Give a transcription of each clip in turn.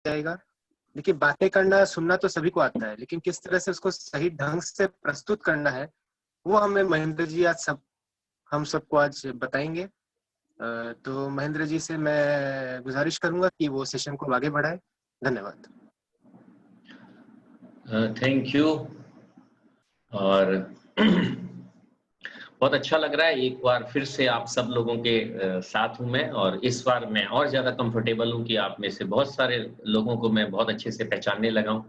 जाएगा। देखिए, बातें करना सुनना तो सभी को आता है, लेकिन किस तरह से उसको सही ढंग से प्रस्तुत करना है वो हमें महेंद्र जी आज हम सबको आज बताएंगे। तो महेंद्र जी से मैं गुजारिश करूंगा कि वो सेशन को आगे बढ़ाए। धन्यवाद। Thank you. और बहुत अच्छा लग रहा है, एक बार फिर से आप सब लोगों के साथ हूं मैं, और इस बार मैं और ज्यादा कंफर्टेबल हूं कि आप में से बहुत सारे लोगों को मैं बहुत अच्छे से पहचानने लगा हूं,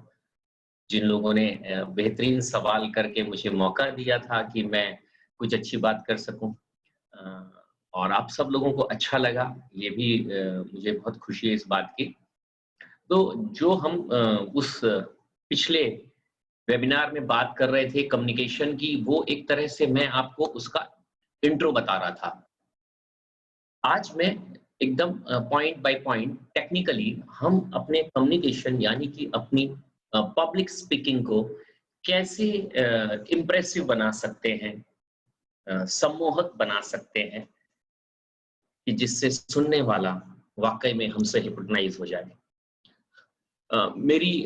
जिन लोगों ने बेहतरीन सवाल करके मुझे मौका दिया था कि मैं कुछ अच्छी बात कर सकूं, और आप सब लोगों को अच्छा लगा, ये भी मुझे बहुत खुशी है इस बात की। तो जो हम उस पिछले वेबिनार में बात कर रहे थे कम्युनिकेशन की, वो एक तरह से मैं आपको उसका इंट्रो बता रहा था। आज मैं एकदम पॉइंट बाय पॉइंट टेक्निकली हम अपने कम्युनिकेशन यानी कि अपनी पब्लिक स्पीकिंग को कैसे इम्प्रेसिव बना सकते हैं, सम्मोहक बना सकते हैं, कि जिससे सुनने वाला वाकई में हमसे हिप्नोटाइज हो जाए। मेरी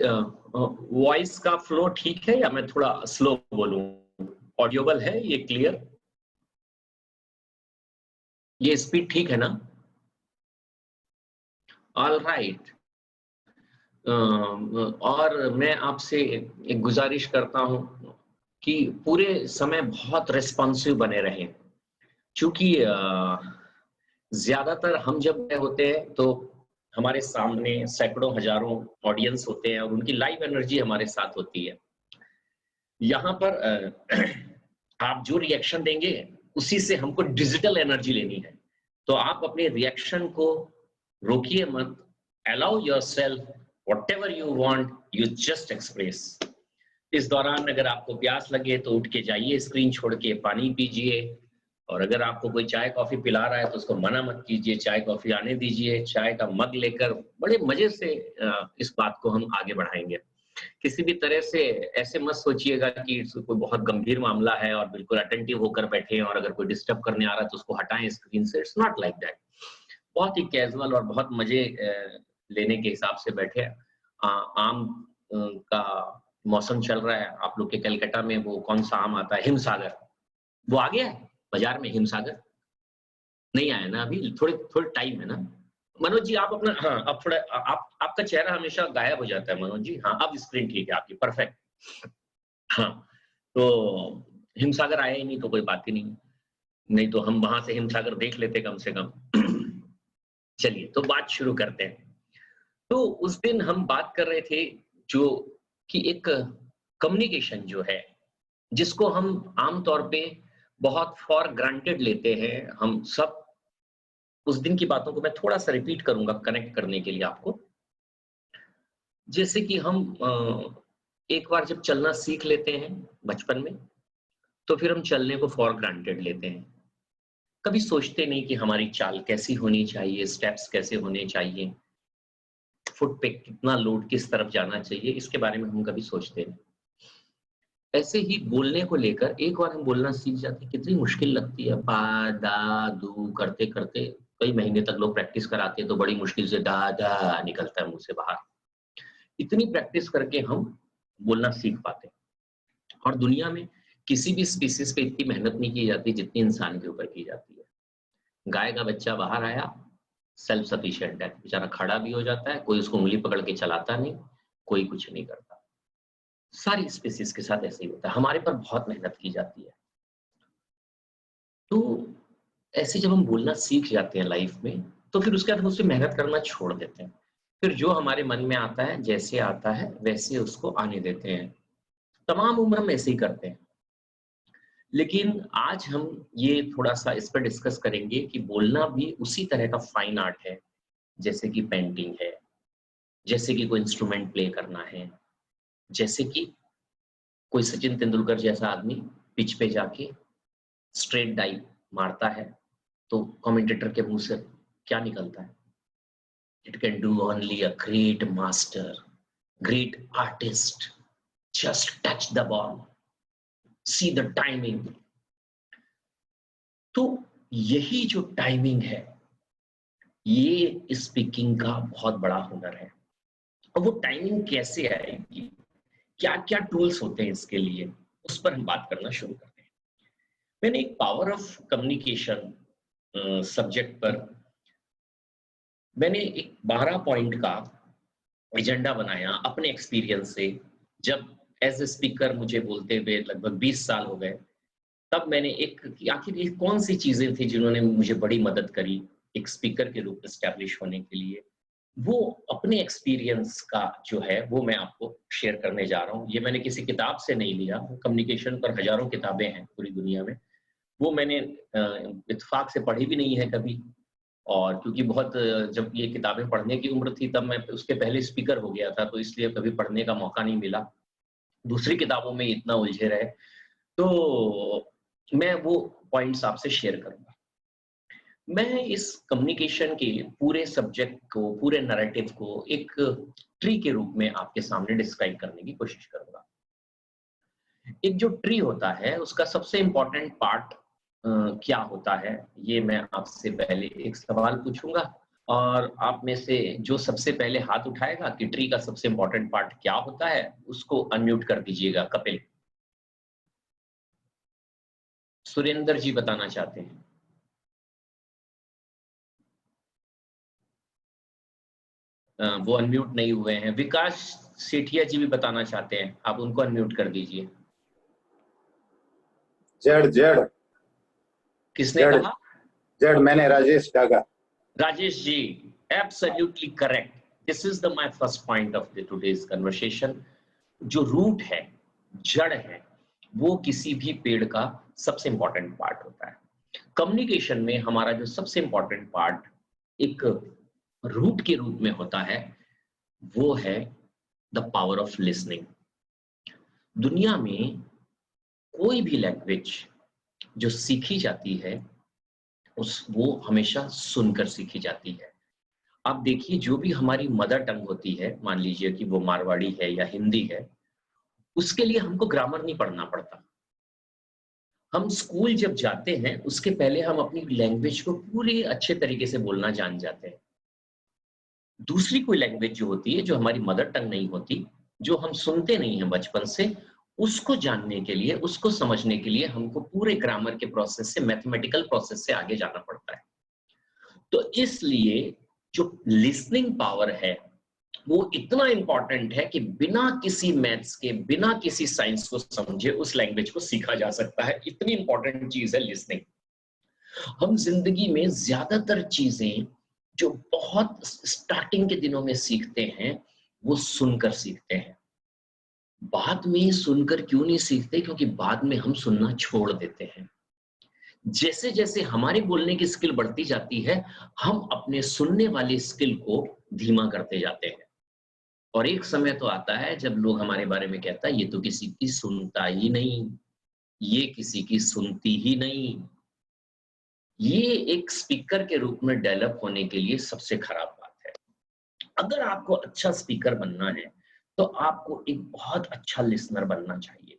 वॉइस का फ्लो ठीक है या मैं थोड़ा स्लो बोलूं? ऑडियोबल है ये, क्लियर? ये स्पीड ठीक है ना? All right. और मैं आपसे एक गुजारिश करता हूं कि पूरे समय बहुत रेस्पॉन्सिव बने रहें, क्योंकि ज्यादातर हम जब होते हैं तो हमारे सामने सैकड़ों हजारों ऑडियंस होते हैं और उनकी लाइव एनर्जी हमारे साथ होती है। यहाँ पर आप जो रिएक्शन देंगे उसी से हमको डिजिटल एनर्जी लेनी है, तो आप अपने रिएक्शन को रोकिए मत। Allow yourself whatever you want, you just express. इस दौरान अगर आपको प्यास लगे तो उठ के जाइए, स्क्रीन छोड़ के पानी पीजिए, और अगर आपको कोई चाय कॉफी पिला रहा है तो उसको मना मत कीजिए, चाय कॉफी आने दीजिए। चाय का मग लेकर बड़े मजे से इस बात को हम आगे बढ़ाएंगे। किसी भी तरह से ऐसे मत सोचिएगा कि कोई बहुत गंभीर मामला है और बिल्कुल अटेंटिव होकर बैठे हैं, और अगर कोई डिस्टर्ब करने आ रहा है तो उसको हटाएं स्क्रीन से। It's not like that. बहुत ही कैजुअल और बहुत मजे लेने के हिसाब से बैठे। आम का मौसम चल रहा है, आप लोग के कलकत्ता में वो कौन सा आम आता है, हिमसागर, वो आ गया है बाजार में? हिमसागर नहीं आया ना अभी, थोड़े टाइम है ना। मनोज जी आप अपना, हाँ अब थोड़ा आपका चेहरा हमेशा गायब हो जाता है मनोज जी। हाँ अब स्क्रीन ठीक है आपकी, परफेक्ट। हाँ तो हिमसागर आया ही नहीं तो कोई बात ही नहीं, नहीं तो हम वहां से हिमसागर देख लेते कम से कम। चलिए तो बात शुरू करते हैं। तो उस दिन हम बात कर रहे थे जो कि एक कम्युनिकेशन जो है, जिसको हम आमतौर पे बहुत फॉर ग्रांटेड लेते हैं हम सब। उस दिन की बातों को मैं थोड़ा सा रिपीट करूंगा कनेक्ट करने के लिए आपको। जैसे कि हम एक बार जब चलना सीख लेते हैं बचपन में, तो फिर हम चलने को फॉर ग्रांटेड लेते हैं। कभी सोचते नहीं कि हमारी चाल कैसी होनी चाहिए, स्टेप्स कैसे होने चाहिए, फुट पे कितना लोड किस तरफ जाना चाहिए, इसके बारे में हम कभी सोचते नहीं। ऐसे ही बोलने को लेकर एक बार हम बोलना सीख जाते हैं, कितनी मुश्किल लगती है। बा दा दू करते करते कई महीने तक लोग प्रैक्टिस कराते हैं तो बड़ी मुश्किल से दा दा निकलता है मुंह से बाहर। इतनी प्रैक्टिस करके हम बोलना सीख पाते हैं। और दुनिया में किसी भी स्पीसीज पे इतनी मेहनत नहीं की जाती जितनी इंसान के ऊपर की जाती है। गाय का बच्चा बाहर आया, सेल्फ सफिशिएंट है, बेचारा खड़ा भी हो जाता है, कोई उसको उंगली पकड़ के चलाता नहीं, कोई कुछ नहीं करता। सारी स्पीसीज के साथ ऐसे ही होता है, हमारे पर बहुत मेहनत की जाती है। तो ऐसे जब हम बोलना सीख जाते हैं लाइफ में, तो फिर उसके बाद हम उससे मेहनत करना छोड़ देते हैं। फिर जो हमारे मन में आता है, जैसे आता है वैसे उसको आने देते हैं। तमाम उम्र हम ऐसे ही करते हैं। लेकिन आज हम ये थोड़ा सा इस पर डिस्कस करेंगे कि बोलना भी उसी तरह का फाइन आर्ट है जैसे कि पेंटिंग है, जैसे कि कोई इंस्ट्रूमेंट प्ले करना है, जैसे कि कोई सचिन तेंदुलकर जैसा आदमी पिच पे जाके स्ट्रेट डाइव मारता है तो कमेंटेटर के मुंह से क्या निकलता है? It can do only a great master, great artist, just touch the ball, see the timing. तो यही जो टाइमिंग है, ये स्पीकिंग का बहुत बड़ा हुनर है। और वो टाइमिंग कैसे आएगी, क्या क्या टूल्स होते हैं इसके लिए, उस पर हम बात करना शुरू करते हैं। मैंने एक पावर ऑफ कम्युनिकेशन सब्जेक्ट पर मैंने एक 12 पॉइंट का एजेंडा बनाया अपने एक्सपीरियंस से। जब एज ए स्पीकर मुझे बोलते हुए लगभग 20 साल हो गए, तब मैंने एक कि आखिर ये कौन सी चीजें थी जिन्होंने मुझे बड़ी मदद करी एक स्पीकर के रूप में एस्टैब्लिश होने के लिए। वो अपने एक्सपीरियंस का जो है वो मैं आपको शेयर करने जा रहा हूँ। ये मैंने किसी किताब से नहीं लिया, कम्युनिकेशन पर हजारों किताबें हैं पूरी दुनिया में, वो मैंने इत्तेफाक से पढ़ी भी नहीं है कभी। और क्योंकि बहुत जब ये किताबें पढ़ने की उम्र थी तब मैं उसके पहले स्पीकर हो गया था, तो इसलिए कभी पढ़ने का मौका नहीं मिला, दूसरी किताबों में इतना उलझे रहे। तो मैं वो पॉइंट्स आपसे शेयर करूंगा। मैं इस कम्युनिकेशन के पूरे सब्जेक्ट को, पूरे नैरेटिव को एक ट्री के रूप में आपके सामने डिस्क्राइब करने की कोशिश करूंगा। एक जो ट्री होता है उसका सबसे इंपॉर्टेंट पार्ट क्या होता है, ये मैं आपसे पहले एक सवाल पूछूंगा और आप में से जो सबसे पहले हाथ उठाएगा कि ट्री का सबसे इंपॉर्टेंट पार्ट क्या होता है, उसको अनम्यूट कर दीजिएगा। कपिल, सुरेंद्र जी बताना चाहते हैं। वो अनम्यूट नहीं हुए हैं। विकास सेठिया जी भी बताना चाहते हैं, आप उनको अनम्यूट कर दीजिए। जड़ जड़ किसने जड़ कहा? जड़ मैंने, Rajesh Daga. Rajesh ji, absolutely correct. This is the my first point of the today's conversation. जो रूट है, जड़ है, वो किसी भी पेड़ का सबसे इंपॉर्टेंट पार्ट होता है। कम्युनिकेशन में हमारा जो सबसे इंपॉर्टेंट पार्ट एक रूट के रूप में होता है, वो है द पावर ऑफ लिसनिंग। दुनिया में कोई भी लैंग्वेज जो सीखी जाती है वो हमेशा सुनकर सीखी जाती है। आप देखिए, जो भी हमारी मदर टंग होती है, मान लीजिए कि वो मारवाड़ी है या हिंदी है, उसके लिए हमको ग्रामर नहीं पढ़ना पड़ता। हम स्कूल जब जाते हैं उसके पहले हम अपनी लैंग्वेज को पूरे अच्छे तरीके से बोलना जान जाते हैं। दूसरी कोई लैंग्वेज जो होती है, जो हमारी मदर टंग नहीं होती, जो हम सुनते नहीं हैं बचपन से, उसको जानने के लिए, उसको समझने के लिए हमको पूरे ग्रामर के प्रोसेस से, मैथमेटिकल प्रोसेस से आगे जाना पड़ता है। तो इसलिए जो लिसनिंग पावर है वो इतना इंपॉर्टेंट है कि बिना किसी मैथ्स के, बिना किसी साइंस को समझे उस लैंग्वेज को सीखा जा सकता है। इतनी इंपॉर्टेंट चीज है लिसनिंग। हम जिंदगी में ज्यादातर चीजें जो बहुत स्टार्टिंग के दिनों में सीखते हैं वो सुनकर सीखते हैं। बाद में सुनकर क्यों नहीं सीखते? क्योंकि बाद में हम सुनना छोड़ देते हैं। जैसे जैसे हमारे बोलने की स्किल बढ़ती जाती है, हम अपने सुनने वाली स्किल को धीमा करते जाते हैं। और एक समय तो आता है जब लोग हमारे बारे में कहता है, ये तो किसी की सुनता ही नहीं, ये किसी की सुनती ही नहीं। ये एक स्पीकर के रूप में डेवलप होने के लिए सबसे खराब बात है। अगर आपको अच्छा स्पीकर बनना है तो आपको एक बहुत अच्छा लिसनर बनना चाहिए।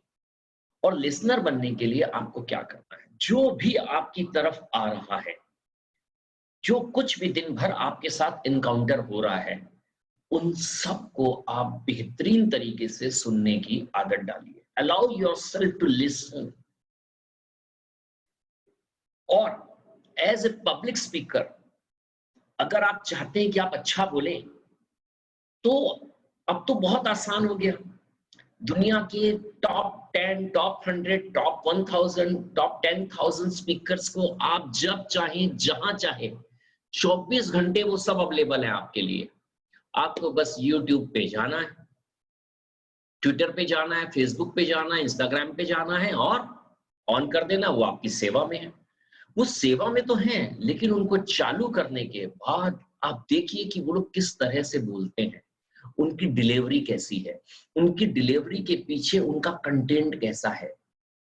और लिसनर बनने के लिए आपको क्या करना है? जो भी आपकी तरफ आ रहा है, जो कुछ भी दिन भर आपके साथ इनकाउंटर हो रहा है, उन सबको आप बेहतरीन तरीके से सुनने की आदत डालिए। Allow yourself to listen. और एज ए पब्लिक स्पीकर अगर आप चाहते हैं कि आप अच्छा बोलें, तो अब तो बहुत आसान हो गया। दुनिया के top 10, top 100, top 1000, top 10,000 speakers को आप जब चाहें, जहां चाहें, 24 घंटे वो सब अवेलेबल है आपके लिए। आपको बस यूट्यूब पे जाना है, ट्विटर पे जाना है, फेसबुक पे जाना है, इंस्टाग्राम पे जाना है और ऑन कर देना। वो आपकी सेवा में है। वो सेवा में तो हैं, लेकिन उनको चालू करने के बाद आप देखिए कि वो लोग किस तरह से बोलते हैं, उनकी डिलीवरी कैसी है, उनकी डिलीवरी के पीछे उनका कंटेंट कैसा है।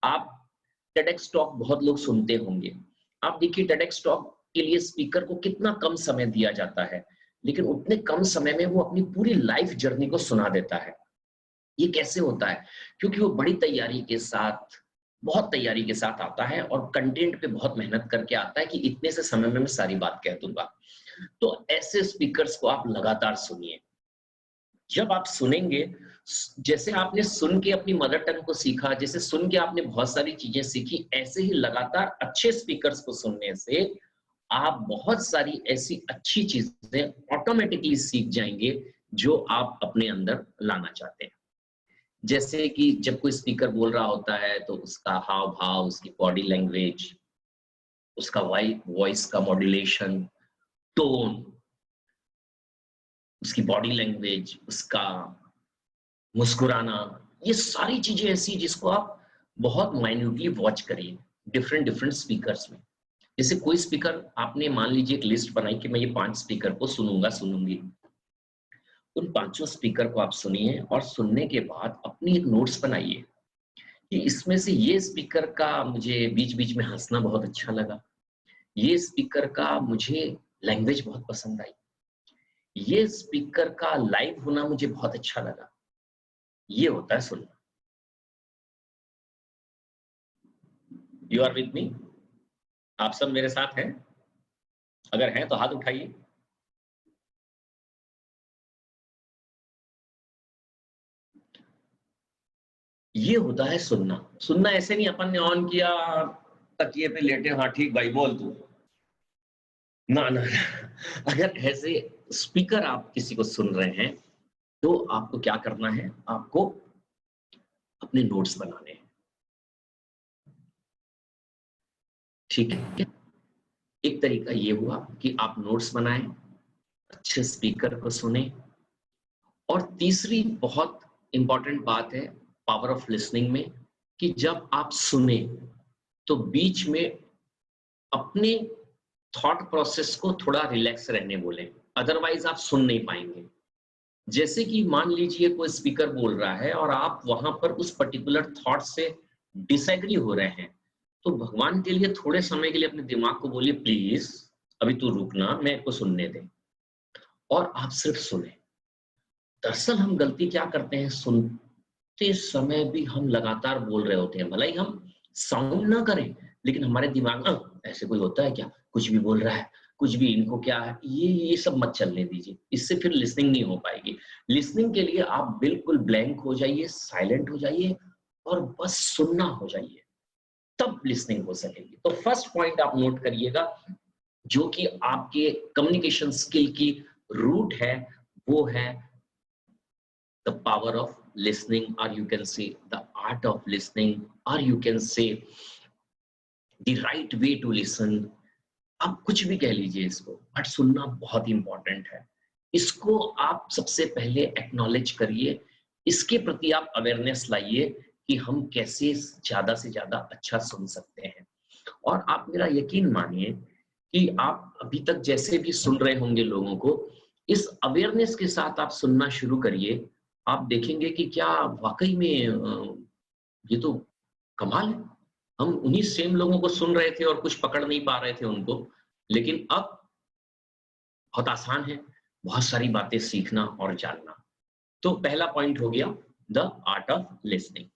आप टेडेक्स टॉक बहुत लोग सुनते होंगे। आप देखिए टेडेक्स टॉक के लिए स्पीकर को कितना कम समय दिया जाता है, लेकिन उतने कम समय में वो अपनी पूरी लाइफ जर्नी को सुना देता है। ये कैसे होता है? क्योंकि वो बड़ी तैयारी के साथ, बहुत तैयारी के साथ आता है और कंटेंट पे बहुत मेहनत करके आता है कि इतने से समय में मैं सारी बात कह दूंगा। तो ऐसे स्पीकर्स को आप लगातार सुनिए। जब आप सुनेंगे, जैसे आपने सुन के अपनी मदर टंग को सीखा, जैसे सुन के आपने बहुत सारी चीजें सीखी, ऐसे ही लगातार अच्छे स्पीकर्स को सुनने से आप बहुत सारी ऐसी अच्छी चीजें ऑटोमेटिकली सीख जाएंगे जो आप अपने अंदर लाना चाहते हैं। जैसे कि जब कोई स्पीकर बोल रहा होता है तो उसका हाव भाव, उसकी बॉडी लैंग्वेज, उसका वॉइस का मॉड्यूलेशन, टोन, उसकी बॉडी लैंग्वेज, उसका मुस्कुराना, ये सारी चीजें ऐसी जिसको आप बहुत माइन्यूटली वॉच करिए डिफरेंट डिफरेंट स्पीकर्स में। जैसे कोई स्पीकर, आपने मान लीजिए एक लिस्ट बनाई कि मैं ये 5 स्पीकर को सुनूंगी, उन 5 स्पीकर को आप सुनिए और सुनने के बाद अपनी एक नोट्स बनाइए कि इसमें से ये स्पीकर का मुझे बीच बीच में हंसना बहुत अच्छा लगा, ये स्पीकर का मुझे लैंग्वेज बहुत पसंद आई, ये स्पीकर का लाइव होना मुझे बहुत अच्छा लगा। ये होता है सुनना। You are with me? आप सब मेरे साथ हैं? अगर हैं तो हाथ उठाइए। ये होता है सुनना। सुनना ऐसे नहीं अपन ने ऑन किया, तकिए पे लेटे, हाँ ठीक भाई बोल तू, ना ना। अगर ऐसे स्पीकर आप किसी को सुन रहे हैं तो आपको क्या करना है, आपको अपने नोट्स बनाने हैं, ठीक है? एक तरीका ये हुआ कि आप नोट्स बनाएं, अच्छे स्पीकर को सुने, और तीसरी बहुत इंपॉर्टेंट बात है पावर ऑफ लिसनिंग में कि जब आप सुने तो बीच में अपने थॉट प्रोसेस को थोड़ा रिलैक्स रहने बोलें, अदरवाइज आप सुन नहीं पाएंगे। जैसे कि मान लीजिए कोई स्पीकर बोल रहा है और आप वहां पर उस पर्टिकुलर थॉट से डिसएग्री हो रहे हैं, तो भगवान के लिए थोड़े समय के लिए अपने दिमाग को बोलिए प्लीज अभी तू रुकना, मेरे को सुनने दे, और आप सिर्फ सुने। दरअसल हम गलती क्या करते हैं, सुनते समय भी हम लगातार बोल रहे होते हैं, भले ही हम साउंड ना करें, लेकिन हमारे दिमाग में ऐसे कोई होता है क्या, कुछ भी बोल रहा है, कुछ भी, इनको क्या है, ये सब मत चलने दीजिए, इससे फिर लिसनिंग नहीं हो पाएगी। लिसनिंग के लिए आप बिल्कुल ब्लैंक हो जाइए, साइलेंट हो जाइए और बस सुनना हो जाइए, तब लिसनिंग हो सकेगी। तो फर्स्ट पॉइंट आप नोट करिएगा, जो कि आपके कम्युनिकेशन स्किल की रूट है, वो है the power of listening, or you can say the art of listening, or you can say the right way to listen। आप कुछ भी कह लीजिए इसको, बट सुनना बहुत इंपॉर्टेंट है। इसको आप सबसे पहले एक्नॉलेज करिए, इसके प्रति आप अवेयरनेस लाइए कि हम कैसे ज्यादा से ज्यादा अच्छा सुन सकते हैं। और आप मेरा यकीन मानिए कि आप अभी तक जैसे भी सुन रहे होंगे लोगों को, इस अवेयरनेस के साथ आप सुनना शुरू करिए, आप देखेंगे कि क्या वाकई में ये तो कमाल है। हम उन्हीं सेम लोगों को सुन रहे थे और कुछ पकड़ नहीं पा रहे थे उनको, लेकिन अब बहुत आसान है बहुत सारी बातें सीखना और जानना। तो पहला पॉइंट हो गया the art of listening.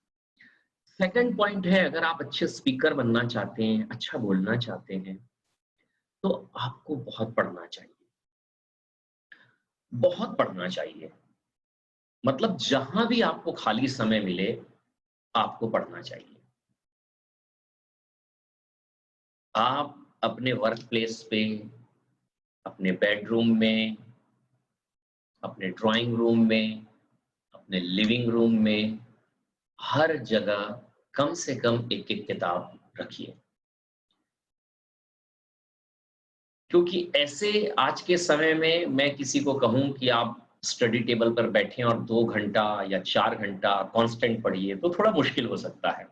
Second point है, अगर आप अच्छे स्पीकर बनना चाहते हैं, अच्छा बोलना चाहते हैं, तो आपको बहुत पढ़ना चाहिए, बहुत पढ़ना चाहिए। मतलब जहां भी आपको खाली समय मिले आपको पढ़ना चाहिए। आप अपने वर्क प्लेस पे, अपने बेडरूम में, अपने ड्राइंग रूम में, अपने लिविंग रूम में, हर जगह कम से कम एक एक किताब रखिए, क्योंकि ऐसे आज के समय में मैं किसी को कहूं कि आप स्टडी टेबल पर बैठें और 2 घंटा या 4 घंटा कांस्टेंट पढ़िए तो थोड़ा मुश्किल हो सकता है।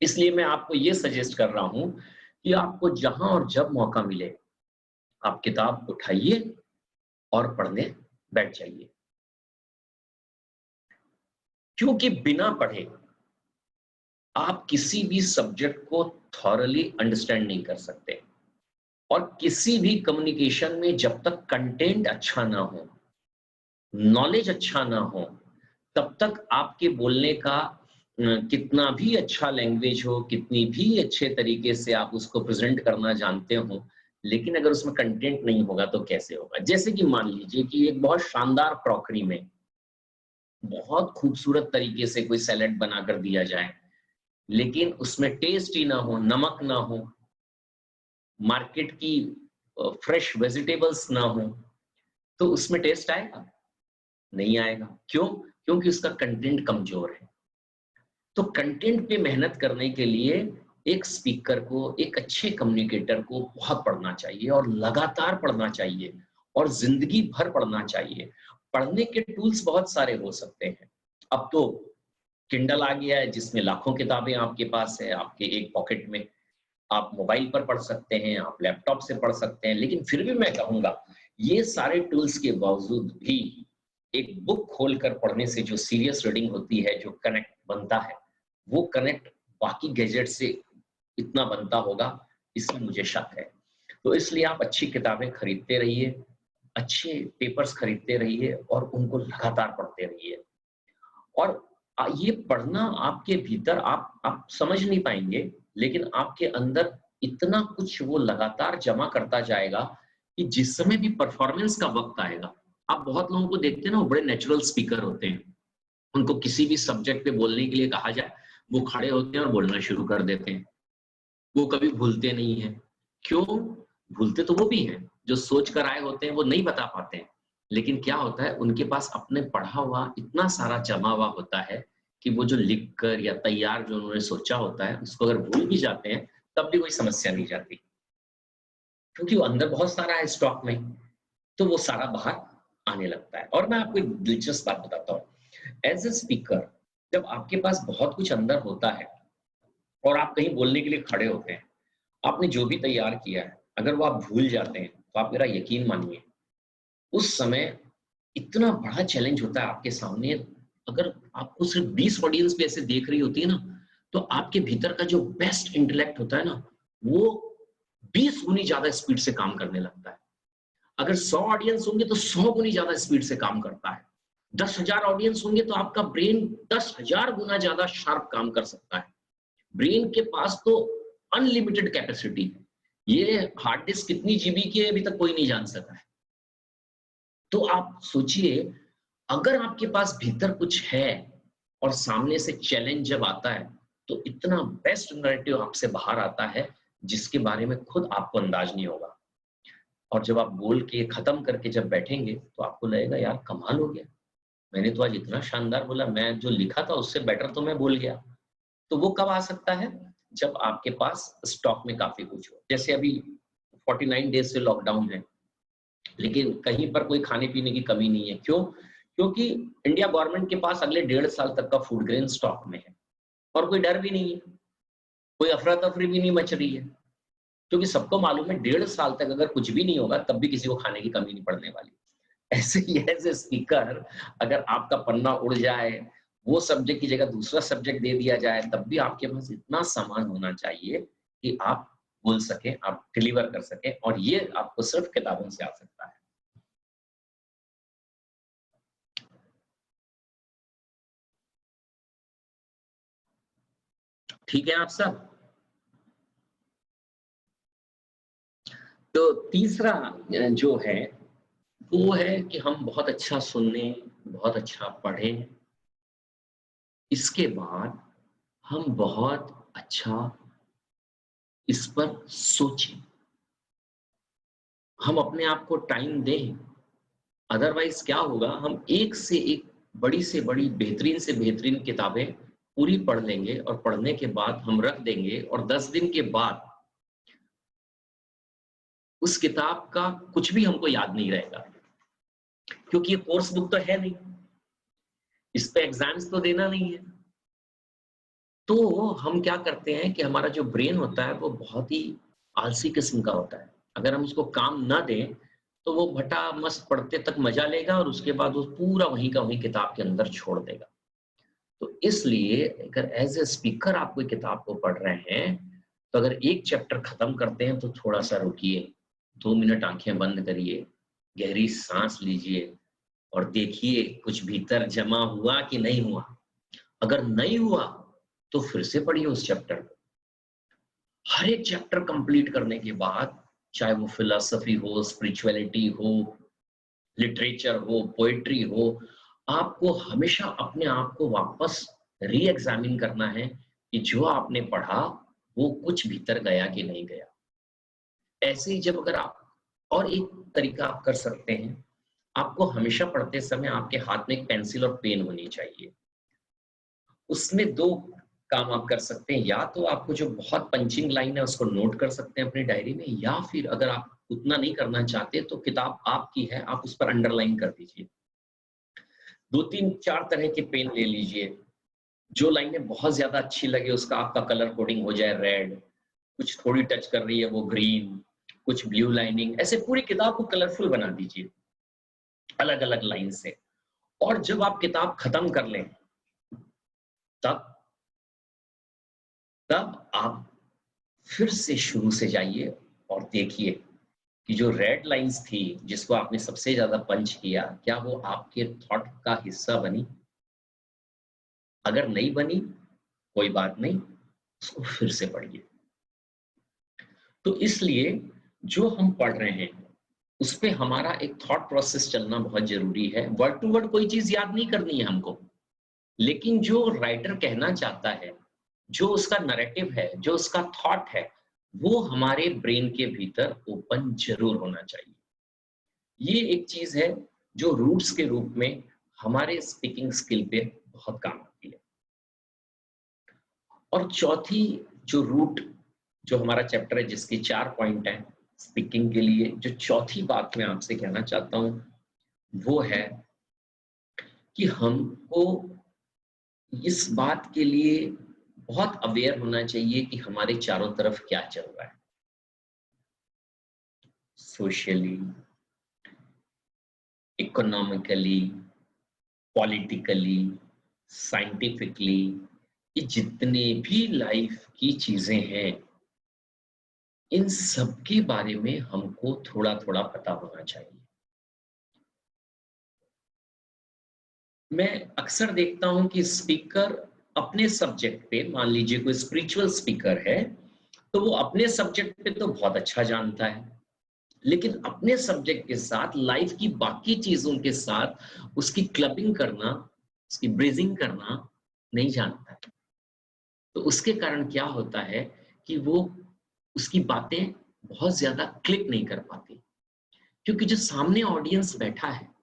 इसलिए मैं आपको ये सजेस्ट कर रहा हूं कि आपको जहां और जब मौका मिले आप किताब उठाइए और पढ़ने बैठ जाइए, क्योंकि बिना पढ़े आप किसी भी सब्जेक्ट को थॉरली अंडरस्टैंड नहीं कर सकते। और किसी भी कम्युनिकेशन में जब तक कंटेंट अच्छा ना हो, नॉलेज अच्छा ना हो, तब तक आपके बोलने का कितना भी अच्छा लैंग्वेज हो, कितनी भी अच्छे तरीके से आप उसको प्रेजेंट करना जानते हो, लेकिन अगर उसमें कंटेंट नहीं होगा तो कैसे होगा। जैसे कि मान लीजिए कि एक बहुत शानदार क्रॉकरी में बहुत खूबसूरत तरीके से कोई सैलेड बना कर दिया जाए, लेकिन उसमें टेस्ट ही ना हो, नमक ना हो, मार्केट की फ्रेश वेजिटेबल्स ना हो, तो उसमें टेस्ट आएगा? नहीं आएगा। क्यों? क्योंकि उसका कंटेंट कमजोर है। तो कंटेंट पे मेहनत करने के लिए एक स्पीकर को, एक अच्छे कम्युनिकेटर को बहुत पढ़ना चाहिए और लगातार पढ़ना चाहिए और जिंदगी भर पढ़ना चाहिए। पढ़ने के टूल्स बहुत सारे हो सकते हैं। अब तो किंडल आ गया है जिसमें लाखों किताबें आपके पास है, आपके एक पॉकेट में। आप मोबाइल पर पढ़ सकते हैं, आप लैपटॉप से पढ़ सकते हैं, लेकिन फिर भी मैं कहूंगा ये सारे टूल्स के बावजूद भी एक बुक खोलकर पढ़ने से जो सीरियस रीडिंग होती है, जो कनेक्ट बनता है, वो कनेक्ट बाकी गैजेट से इतना बनता होगा, इसमें मुझे शक है। तो इसलिए आप अच्छी किताबें खरीदते रहिए, अच्छे पेपर्स खरीदते रहिए और उनको लगातार पढ़ते रहिए। और ये पढ़ना आपके भीतर आप समझ नहीं पाएंगे, लेकिन आपके अंदर इतना कुछ वो लगातार जमा करता जाएगा कि जिस समय भी परफॉर्मेंस का वक्त आएगा, आप बहुत लोगों को देखते हैं ना, वो बड़े नेचुरल स्पीकर होते हैं। उनको किसी भी सब्जेक्ट पे बोलने के लिए कहा जाए, वो खड़े होते हैं और बोलना शुरू कर देते हैं। वो कभी भूलते नहीं है। क्यों? भूलते तो वो भी हैं, जो सोच कर आए होते हैं वो नहीं बता पाते हैं, लेकिन क्या होता है, उनके पास अपने पढ़ा हुआ इतना सारा जमा हुआ होता है कि वो जो लिख कर या तैयार जो उन्होंने सोचा होता है, उसको अगर भूल भी जाते हैं तब भी कोई समस्या नहीं जाती, क्योंकि वो अंदर बहुत सारा है स्टॉक में, तो वो सारा बाहर आने लगता है। और मैं आपको एक दिलचस्प बात बताता हूँ। एज ए स्पीकर, जब आपके पास बहुत कुछ अंदर होता है और आप कहीं बोलने के लिए खड़े होते हैं, आपने जो भी तैयार किया है, अगर वो आप भूल जाते हैं, तो आप मेरा यकीन मानिए, उस समय इतना बड़ा चैलेंज होता है आपके सामने। अगर आपको सिर्फ 20 ऑडियंस भी ऐसे देख रही होती है ना, तो आपके भीतर का जो बेस्ट इंटेलेक्ट होता है ना, वो 20 गुनी ज्यादा स्पीड से काम करने लगता है। अगर 100 ऑडियंस होंगे तो 100 गुनी ज्यादा स्पीड से काम करता है। 10,000 ऑडियंस होंगे तो आपका ब्रेन 10,000 गुना ज्यादा शार्प काम कर सकता है। ब्रेन के पास तो अनलिमिटेड कैपेसिटी है। ये हार्ड डिस्क कितनी जीबी की है अभी तक कोई नहीं जान सका है। तो आप सोचिए, अगर आपके पास भीतर कुछ है और सामने से चैलेंज जब आता है, तो इतना बेस्ट नैरेटिव आपसे बाहर आता है जिसके बारे में खुद आपको अंदाज नहीं होगा। और जब आप बोल के खत्म करके जब बैठेंगे तो आपको लगेगा यार कमाल हो गया, मैंने तो आज इतना शानदार बोला, मैं जो लिखा था उससे बेटर तो मैं बोल गया। तो वो कब आ सकता है? जब आपके पास स्टॉक में काफी कुछ हो। जैसे अभी 49 डेज से लॉकडाउन है, लेकिन कहीं पर कोई खाने पीने की कमी नहीं है। क्यों? क्योंकि इंडिया गवर्नमेंट के पास अगले 1.5 साल तक का फूड ग्रेन स्टॉक में है और कोई डर भी नहीं है, कोई अफरा तफरी भी नहीं मच रही है, क्योंकि सबको मालूम है 1.5 साल तक अगर कुछ भी नहीं होगा तब भी किसी को खाने की कमी नहीं पड़ने वाली। ऐसे ही एज ए स्पीकर, अगर आपका पन्ना उड़ जाए, वो सब्जेक्ट की जगह दूसरा सब्जेक्ट दे दिया जाए, तब भी आपके पास इतना सामान होना चाहिए कि आप बोल सकें, आप डिलीवर कर सकें, और ये आपको सिर्फ किताबों से आ सकता है। ठीक है आप सब? तो तीसरा जो है वो है कि हम बहुत अच्छा सुनने, बहुत अच्छा पढ़ें, इसके बाद हम बहुत अच्छा इस पर सोचें, हम अपने आप को टाइम दें। अदरवाइज क्या होगा, हम एक से एक बड़ी से बड़ी, बेहतरीन से बेहतरीन किताबें पूरी पढ़ लेंगे और पढ़ने के बाद हम रख देंगे, और 10 दिन के बाद उस किताब का कुछ भी हमको याद नहीं रहेगा, क्योंकि ये कोर्स बुक तो है नहीं, इस पे एग्जाम्स तो देना नहीं है। तो हम क्या करते हैं कि हमारा जो ब्रेन होता है वो बहुत ही आलसी किस्म का होता है। अगर हम उसको काम ना दें तो वो भटा मस्त पढ़ते तक मजा लेगा और उसके बाद वो पूरा वहीं का वहीं किताब के अंदर छोड़ देगा। तो इसलिए अगर एज ए स्पीकर आप कोई किताब को पढ़ रहे हैं, तो अगर एक चैप्टर खत्म करते हैं तो थोड़ा सा रुकिए, 2 मिनट आंखें बंद करिए, गहरी सांस लीजिए और देखिए कुछ भीतर जमा हुआ कि नहीं हुआ। अगर नहीं हुआ तो फिर से पढ़िए उस चैप्टर को। हर एक चैप्टर कंप्लीट करने के बाद, चाहे वो फिलॉसफी हो, स्पिरिचुअलिटी हो, लिटरेचर हो, पोएट्री हो, आपको हमेशा अपने आप को वापस री एग्जामिन करना है कि जो आपने पढ़ा वो कुछ भीतर गया कि नहीं गया। ऐसे ही जब अगर आप, और एक तरीका आप कर सकते हैं, आपको हमेशा पढ़ते समय आपके हाथ में एक पेंसिल और पेन होनी चाहिए। उसमें दो काम आप कर सकते हैं, या तो आपको जो बहुत पंचिंग लाइन है उसको नोट कर सकते हैं अपनी डायरी में, या फिर अगर आप उतना नहीं करना चाहते तो किताब आपकी है, आप उस पर अंडरलाइन कर दीजिए। 2-3-4 तरह के पेन ले लीजिए, जो लाइनें बहुत ज्यादा अच्छी लगे उसका आपका कलर कोडिंग हो जाए रेड, कुछ थोड़ी टच कर रही है वो ग्रीन, कुछ ब्लू लाइनिंग, ऐसे पूरी किताब को कलरफुल बना दीजिए अलग अलग लाइन से। और जब आप किताब खत्म कर लें तब आप फिर से शुरू से जाइए और देखिए कि जो रेड लाइंस थी जिसको आपने सबसे ज्यादा पंच किया, क्या वो आपके थॉट का हिस्सा बनी? अगर नहीं बनी कोई बात नहीं, उसको फिर से पढ़िए। तो इसलिए जो हम पढ़ रहे हैं उस पे हमारा एक थॉट प्रोसेस चलना बहुत जरूरी है। वर्ड टू वर्ड कोई चीज याद नहीं करनी है हमको, लेकिन जो राइटर कहना चाहता है, जो उसका नैरेटिव है, जो उसका थॉट है, वो हमारे ब्रेन के भीतर ओपन जरूर होना चाहिए। ये एक चीज है जो रूट्स के रूप में हमारे स्पीकिंग स्किल पे बहुत काम आती है। और चौथी जो रूट, जो हमारा चैप्टर है जिसकी 4 पॉइंट है स्पीकिंग के लिए, जो चौथी बात मैं आपसे कहना चाहता हूं वो है कि हमको इस बात के लिए बहुत अवेयर होना चाहिए कि हमारे चारों तरफ क्या चल रहा है, सोशली, इकोनॉमिकली, पॉलिटिकली, साइंटिफिकली, ये जितने भी लाइफ की चीजें हैं इन सब के बारे में हमको थोड़ा थोड़ा पता होना चाहिए। मैं अक्सर देखता हूं कि स्पीकर अपने सब्जेक्ट पे, मान लीजिए कोई स्पिरिचुअल स्पीकर है तो वो अपने सब्जेक्ट पे तो बहुत अच्छा जानता है, लेकिन अपने सब्जेक्ट के साथ लाइफ की बाकी चीजों के साथ उसकी क्लबिंग करना, उसकी ब्रीजिंग करना नहीं जानता है। तो उसके कारण क्या होता है कि वो, उसकी बातें बहुत ज्यादा क्लिक नहीं कर पाती, क्योंकि जो सामने ऑडियंस बैठा है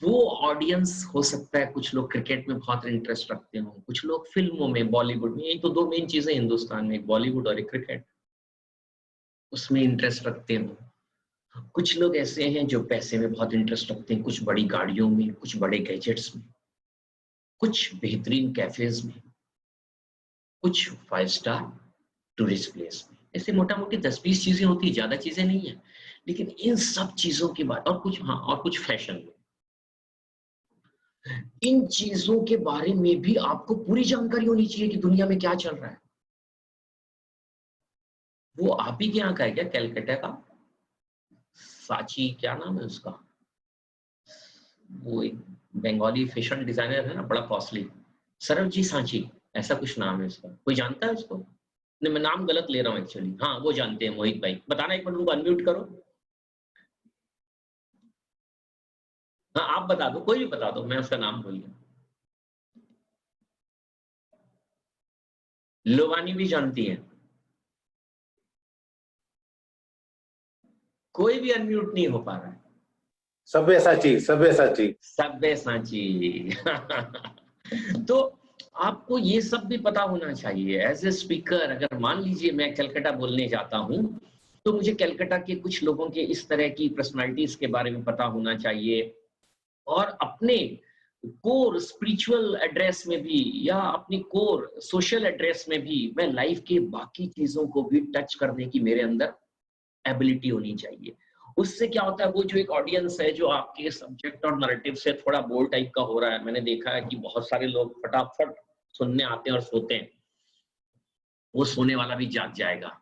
वो ऑडियंस हो सकता है, कुछ लोग क्रिकेट में बहुत इंटरेस्ट रखते हो, कुछ लोग फिल्मों में, बॉलीवुड में, यही तो 2 मेन चीजें हिंदुस्तान में, एक बॉलीवुड और एक क्रिकेट, उसमें इंटरेस्ट रखते हो। कुछ लोग ऐसे हैं जो पैसे में बहुत इंटरेस्ट रखते हैं, कुछ बड़ी गाड़ियों में, कुछ बड़े गैजेट्स में, कुछ बेहतरीन कैफेज में, कुछ 5 स्टार टूरिस्ट प्लेस में। ऐसे मोटा मोटी 10-20 चीजें होती है, ज्यादा चीजें नहीं है, लेकिन इन सब चीजों की बात, और कुछ, हाँ, और कुछ फैशन में, इन चीजों के बारे में भी आपको पूरी जानकारी होनी चाहिए कि दुनिया में क्या चल रहा है। वो आप ही के यहाँ का है क्या, कैलकाटा का साची, क्या नाम है उसका, वो एक बंगाली फैशन डिजाइनर है ना, बड़ा कॉस्टली, सरवजी सांची, ऐसा कुछ नाम है उसका, कोई जानता है उसको? नहीं, मैं नाम गलत ले रहा हूँ एक्चुअली। हाँ, वो जानते हैं, मोहित भाई, बताना एक मिनट, उनको अनम्यूट करो। हाँ, आप बता दो, कोई भी बता दो, मैं उसका नाम भूल गया। लोवानी भी जानती है? कोई भी अनम्यूट नहीं हो पा रहा है। सब्यसाची, सब्यसाची, सब्यसाची। तो आपको ये सब भी पता होना चाहिए एज ए स्पीकर। अगर मान लीजिए मैं कलकत्ता बोलने जाता हूँ तो मुझे कलकत्ता के कुछ लोगों के इस तरह की पर्सनालिटीज के बारे में पता होना चाहिए, और अपने कोर स्पिरिचुअल एड्रेस में भी या अपनी कोर सोशल एड्रेस में भी मैं लाइफ के बाकी चीजों को भी टच करने की मेरे अंदर एबिलिटी होनी चाहिए। उससे क्या होता है, वो जो एक ऑडियंस है जो आपके सब्जेक्ट और नैरेटिव से थोड़ा बोर टाइप का हो रहा है, मैंने देखा है कि बहुत सारे लोग फटाफट सुनने आते हैं और सोते हैं, वो सोने वाला भी जाग जाएगा।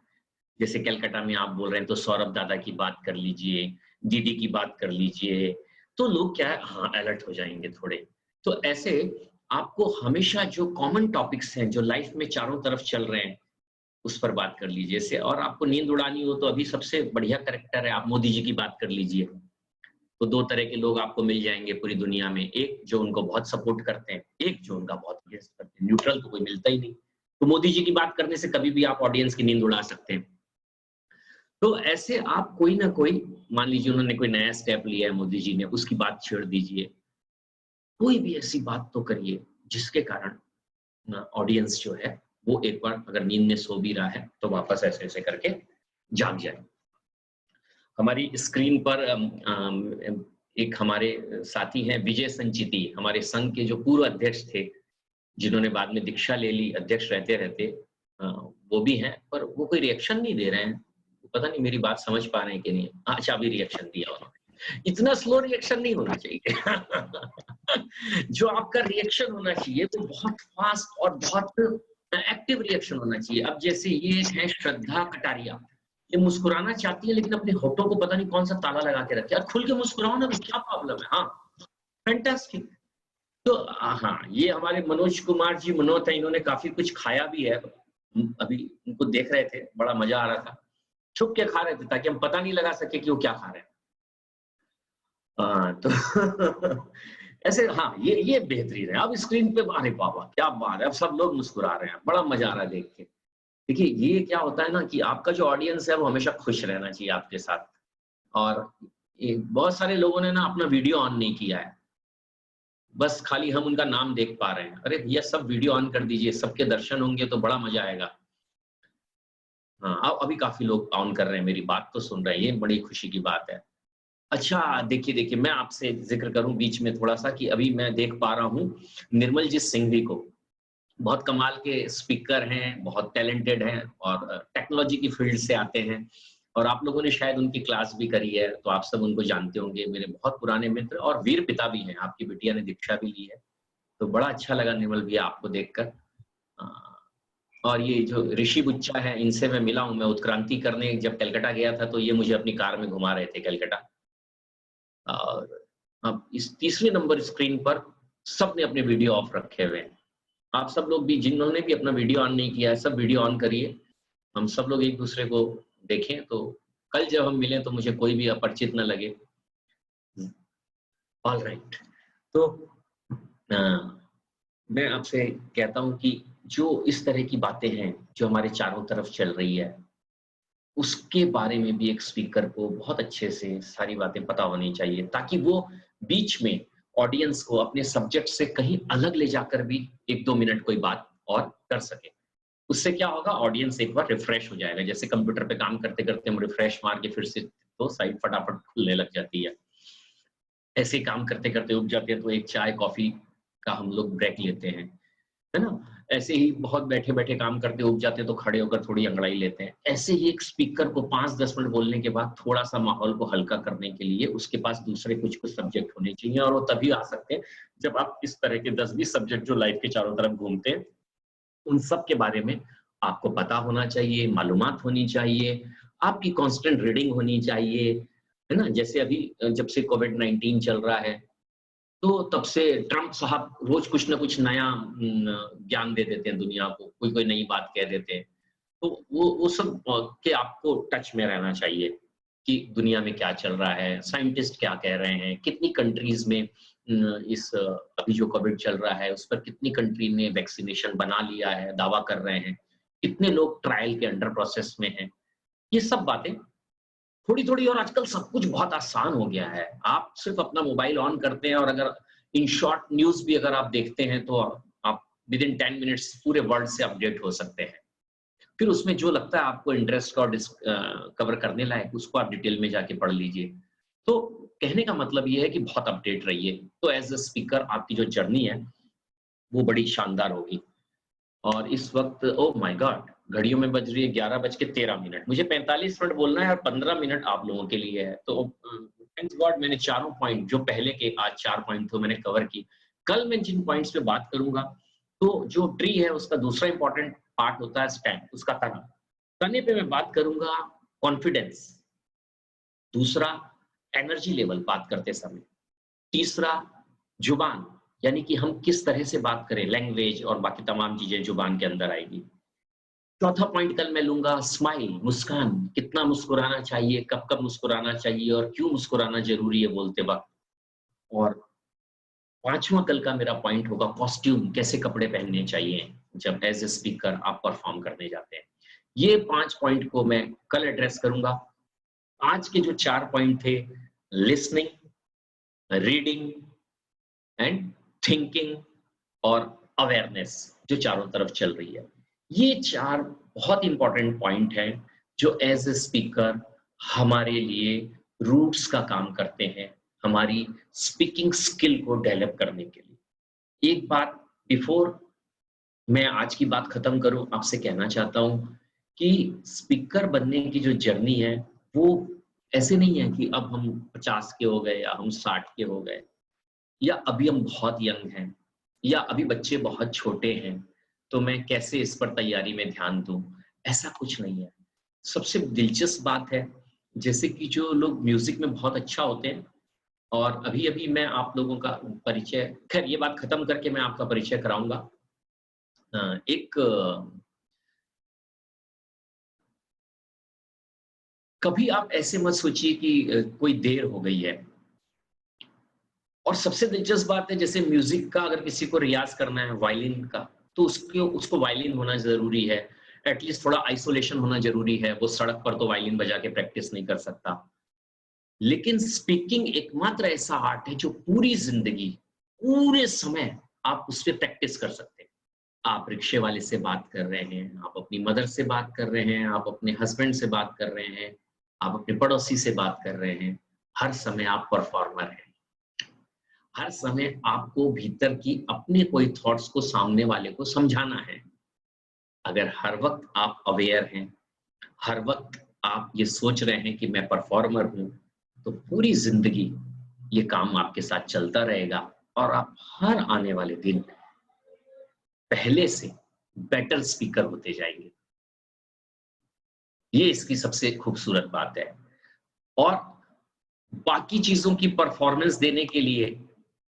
जैसे कलकत्ता में आप बोल रहे हैं तो सौरभ दादा की बात कर लीजिए, दीदी की बात कर लीजिए, तो लोग क्या है, हाँ, अलर्ट हो जाएंगे थोड़े। तो ऐसे आपको हमेशा जो कॉमन टॉपिक्स हैं जो लाइफ में चारों तरफ चल रहे हैं उस पर बात कर लीजिए। जैसे, और आपको नींद उड़ानी हो तो अभी सबसे बढ़िया करेक्टर है, आप मोदी जी की बात कर लीजिए। तो दो तरह के लोग आपको मिल जाएंगे पूरी दुनिया में, एक जो उनको बहुत सपोर्ट करते हैं, एक जो उनका बहुत अगेंस्ट करते हैं। न्यूट्रल तो कोई मिलता ही नहीं। तो मोदी जी की बात करने से कभी भी आप ऑडियंस की नींद उड़ा सकते हैं। तो ऐसे आप कोई ना कोई, मान लीजिए उन्होंने कोई नया स्टेप लिया है मोदी जी ने, उसकी बात छेड़ दीजिए। कोई भी ऐसी बात तो करिए जिसके कारण ऑडियंस जो है वो एक बार अगर नींद में सो भी रहा है तो वापस ऐसे ऐसे करके जाग जाए। हमारी स्क्रीन पर एक हमारे साथी हैं विजय संचिती, हमारे संघ के जो पूर्व अध्यक्ष थे, जिन्होंने बाद में दीक्षा ले ली अध्यक्ष रहते रहते, वो भी हैं, पर वो कोई रिएक्शन नहीं दे रहे हैं। पता नहीं मेरी बात समझ पा रहे हैं कि नहीं। अच्छा, अभी रिएक्शन दिया उन्होंने। इतना स्लो रिएक्शन नहीं होना चाहिए। जो आपका रिएक्शन होना चाहिए वो बहुत फास्ट और बहुत एक्टिव रिएक्शन होना चाहिए। अब जैसे ये है श्रद्धा कटारिया, ये मुस्कुराना चाहती है लेकिन अपने होठों को पता नहीं कौन सा ताला लगा के रखे। यार खुल के मुस्कुराओ ना, क्या प्रॉब्लम है? हाँ, फैंटास्टिक। तो हाँ, ये हमारे मनोज कुमार जी मनोज है, इन्होंने काफी कुछ खाया भी है। अभी उनको देख रहे थे, बड़ा मजा आ रहा था। छुप के खा रहे थे ताकि हम पता नहीं लगा सके कि वो क्या खा रहे हैं। तो ऐसे हाँ, ये बेहतरीन है। अब स्क्रीन पे अरे बाबा क्या बात है, अब सब लोग मुस्कुरा रहे हैं, बड़ा मजा आ रहा है देख के। देखिए ये क्या होता है ना कि आपका जो ऑडियंस है वो हमेशा खुश रहना चाहिए आपके साथ। और बहुत सारे लोगों ने ना अपना वीडियो ऑन नहीं किया है, बस खाली हम उनका नाम देख पा रहे हैं। अरे भैया सब वीडियो ऑन कर दीजिए, सबके दर्शन होंगे तो बड़ा मजा आएगा। हाँ, अब अभी काफी लोग ऑन कर रहे हैं, मेरी बात तो सुन रहे हैं, ये बड़ी खुशी की बात है। अच्छा देखिए मैं आपसे जिक्र करूं बीच में थोड़ा सा कि अभी मैं देख पा रहा हूं निर्मलजीत सिंघवी को, बहुत कमाल के स्पीकर हैं, बहुत टैलेंटेड हैं और टेक्नोलॉजी की फील्ड से आते हैं। और आप लोगों ने शायद उनकी क्लास भी करी है, तो आप सब उनको जानते होंगे। मेरे बहुत पुराने मित्र और वीर पिता भी हैं, आपकी बिटिया ने दीक्षा भी ली है। तो बड़ा अच्छा लगा निर्मल भैया आपको देखकर। और ये जो ऋषि बुच्चा है, इनसे मैं मिला हूं। मैं उत्क्रांति करने जब कलकत्ता गया था तो ये मुझे अपनी कार में घुमा रहे थे कलकत्ता। और अब इस तीसरे नंबर स्क्रीन पर सबने अपने वीडियो ऑफ रखे हुए हैं। आप सब लोग भी, जिन्होंने भी अपना वीडियो ऑन नहीं किया है, सब वीडियो ऑन करिए। हम सब लोग एक दूसरे को देखें, तो कल जब हम मिलें तो मुझे कोई भी अपरिचित न लगे। All right. तो मैं आपसे कहता हूं कि जो इस तरह की बातें हैं जो हमारे चारों तरफ चल रही है, उसके बारे में भी एक स्पीकर को बहुत अच्छे से सारी बातें पता होनी चाहिए, ताकि वो बीच में ऑडियंस को अपने सब्जेक्ट से कहीं अलग ले जाकर भी 1-2 मिनट कोई बात और कर सके। उससे क्या होगा, ऑडियंस एक बार रिफ्रेश हो जाएगा। जैसे कंप्यूटर पे काम करते करते हम रिफ्रेश मार के फिर से तो साइट फटाफट खुलने लग जाती है, ऐसे काम करते करते उब जाते हैं तो एक चाय कॉफी का हम लोग ब्रेक लेते हैं, है ना। ऐसे ही बहुत बैठे बैठे काम करते उब जाते हैं तो खड़े होकर थोड़ी अंगड़ाई लेते हैं। ऐसे ही एक स्पीकर को 5-10 मिनट बोलने के बाद थोड़ा सा माहौल को हल्का करने के लिए उसके पास दूसरे कुछ कुछ सब्जेक्ट होने चाहिए, और वो तभी आ सकते हैं जब आप इस तरह के 10-20 सब्जेक्ट जो लाइफ के चारों तरफ घूमते हैं उन सब के बारे में आपको पता होना चाहिए, मालूमात होनी चाहिए, आपकी कांस्टेंट रीडिंग होनी चाहिए, है ना। जैसे अभी जब से कोविड-19 चल रहा है तो तब से ट्रम्प साहब रोज कुछ ना कुछ नया ज्ञान दे देते हैं दुनिया को, कोई कोई नई बात कह देते हैं। तो वो सब के आपको टच में रहना चाहिए कि दुनिया में क्या चल रहा है, साइंटिस्ट क्या कह रहे हैं, कितनी कंट्रीज में इस अभी जो कोविड चल रहा है उस पर कितनी कंट्री ने वैक्सीनेशन बना लिया है, दावा कर रहे हैं, कितने लोग ट्रायल के अंडर प्रोसेस में हैं। ये सब बातें थोड़ी थोड़ी, और आजकल सब कुछ बहुत आसान हो गया है। आप सिर्फ अपना मोबाइल ऑन करते हैं और अगर इन शॉर्ट न्यूज भी अगर आप देखते हैं तो आप विद इन 10 मिनट्स पूरे वर्ल्ड से अपडेट हो सकते हैं। फिर उसमें जो लगता है आपको इंटरेस्ट का और कवर करने लायक, उसको आप डिटेल में जाके पढ़ लीजिए। तो कहने का मतलब ये है कि बहुत अपडेट रहिए। तो एज अ स्पीकर आपकी जो जर्नी है वो बड़ी शानदार होगी। और इस वक्त ओह माय गॉड, घड़ियों में बज रही है 11:13। मुझे 45 मिनट बोलना है और 15 मिनट आप लोगों के लिए है। तो थैंक्स गॉड मैंने चारों पॉइंट जो पहले के आज 4 पॉइंट थे मैंने कवर की। कल मैं जिन पॉइंट्स पे बात करूंगा, तो जो ट्री है उसका दूसरा इंपॉर्टेंट पार्ट होता है स्टैम, उसका तना। तने पे मैं बात करूंगा कॉन्फिडेंस, दूसरा एनर्जी लेवल बात करते समय, तीसरा जुबान यानी कि हम किस तरह से बात करें, लैंग्वेज और बाकी तमाम चीजें जुबान के अंदर आएगी। चौथा पॉइंट कल मैं लूंगा स्माइल, मुस्कान, कितना मुस्कुराना चाहिए, कब कब मुस्कुराना चाहिए और क्यों मुस्कुराना जरूरी है बोलते वक्त। और पांचवा कल का मेरा पॉइंट होगा कॉस्ट्यूम, कैसे कपड़े पहनने चाहिए जब एज ए स्पीकर आप परफॉर्म करने जाते हैं। ये 5 पॉइंट को मैं कल एड्रेस करूंगा। आज के जो 4 पॉइंट थे, लिसनिंग, रीडिंग एंड थिंकिंग और अवेयरनेस, जो चारों तरफ चल रही है, ये 4 बहुत इंपॉर्टेंट पॉइंट हैं जो एज ए स्पीकर हमारे लिए रूट्स का काम करते हैं, हमारी स्पीकिंग स्किल को डेवलप करने के लिए। एक बात बिफोर मैं आज की बात खत्म करूं, आपसे कहना चाहता हूं कि स्पीकर बनने की जो जर्नी है वो ऐसे नहीं है कि अब हम 50 के हो गए या हम 60 के हो गए या अभी हम बहुत यंग हैं या अभी बच्चे बहुत छोटे हैं तो मैं कैसे इस पर तैयारी में ध्यान दूं। ऐसा कुछ नहीं है। सबसे दिलचस्प बात है, जैसे कि जो लोग म्यूजिक में बहुत अच्छा होते हैं, और अभी अभी मैं आप लोगों का परिचय, खैर ये बात खत्म करके मैं आपका परिचय कराऊंगा। एक कभी आप ऐसे मत सोचिए कि कोई देर हो गई है। और सबसे दिलचस्प बात है, जैसे म्यूजिक का अगर किसी को रियाज करना है वायलिन का, तो उसको वायलिन होना जरूरी है, एटलीस्ट थोड़ा आइसोलेशन होना जरूरी है। वो सड़क पर तो वायलिन बजा के प्रैक्टिस नहीं कर सकता। लेकिन स्पीकिंग एकमात्र ऐसा आर्ट है जो पूरी जिंदगी, पूरे समय आप उस पर प्रैक्टिस कर सकते हैं। आप रिक्शे वाले से बात कर रहे हैं, आप अपनी मदर से बात कर रहे हैं, आप अपने हस्बैंड से बात कर रहे हैं, आप अपने पड़ोसी से बात कर रहे हैं, हर समय आप परफॉर्मर हैं। हर समय आपको भीतर की अपने कोई थॉट्स को सामने वाले को समझाना है। अगर हर वक्त आप अवेयर हैं, हर वक्त आप ये सोच रहे हैं कि मैं परफॉर्मर हूं, तो पूरी जिंदगी ये काम आपके साथ चलता रहेगा और आप हर आने वाले दिन पहले से बेटर स्पीकर होते जाएंगे। ये इसकी सबसे खूबसूरत बात है। और बाकी चीजों की परफॉर्मेंस देने के लिए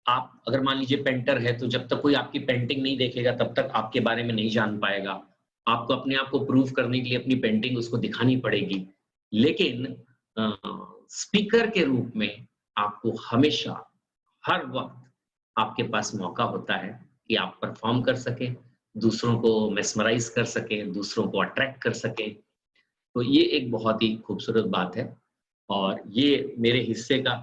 आप अगर मान लीजिए पेंटर है, तो जब तक कोई आपकी पेंटिंग नहीं देखेगा तब तक आपके बारे में नहीं जान पाएगा। आपको अपने आप को प्रूव करने के लिए अपनी पेंटिंग उसको दिखानी पड़ेगी। लेकिन स्पीकर के रूप में आपको हमेशा, हर वक्त आपके पास मौका होता है कि आप परफॉर्म कर सकें, दूसरों को मेस्मराइज कर सकें, दूसरों को अट्रैक्ट कर सकें। तो ये एक बहुत ही खूबसूरत बात है। और ये मेरे हिस्से का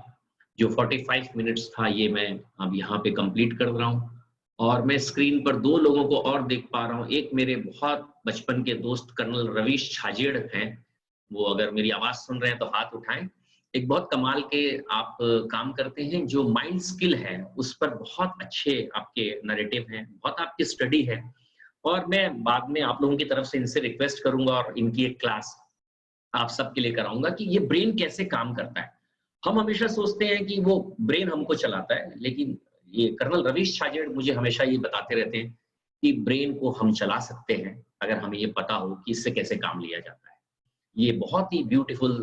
जो 45 मिनट्स था, ये मैं अब यहाँ पे कंप्लीट कर रहा हूँ। और मैं स्क्रीन पर 2 लोगों को और देख पा रहा हूँ। एक मेरे बहुत बचपन के दोस्त कर्नल रवीश छाजेड़ हैं, वो अगर मेरी आवाज सुन रहे हैं तो हाथ उठाएं। एक बहुत कमाल के आप काम करते हैं, जो माइंड स्किल है उस पर बहुत अच्छे आपके नैरेटिव हैं, बहुत आपकी स्टडी है। और मैं बाद में आप लोगों की तरफ से इनसे रिक्वेस्ट करूंगा और इनकी एक क्लास आप सबके लिए कराऊंगा कि ये ब्रेन कैसे काम करता है। हम हमेशा सोचते हैं कि वो ब्रेन हमको चलाता है, लेकिन ये कर्नल रवीश छाजेड़ मुझे हमेशा ये बताते रहते हैं कि ब्रेन को हम चला सकते हैं अगर हमें ये पता हो कि इससे कैसे काम लिया जाता है। ये बहुत ही ब्यूटीफुल,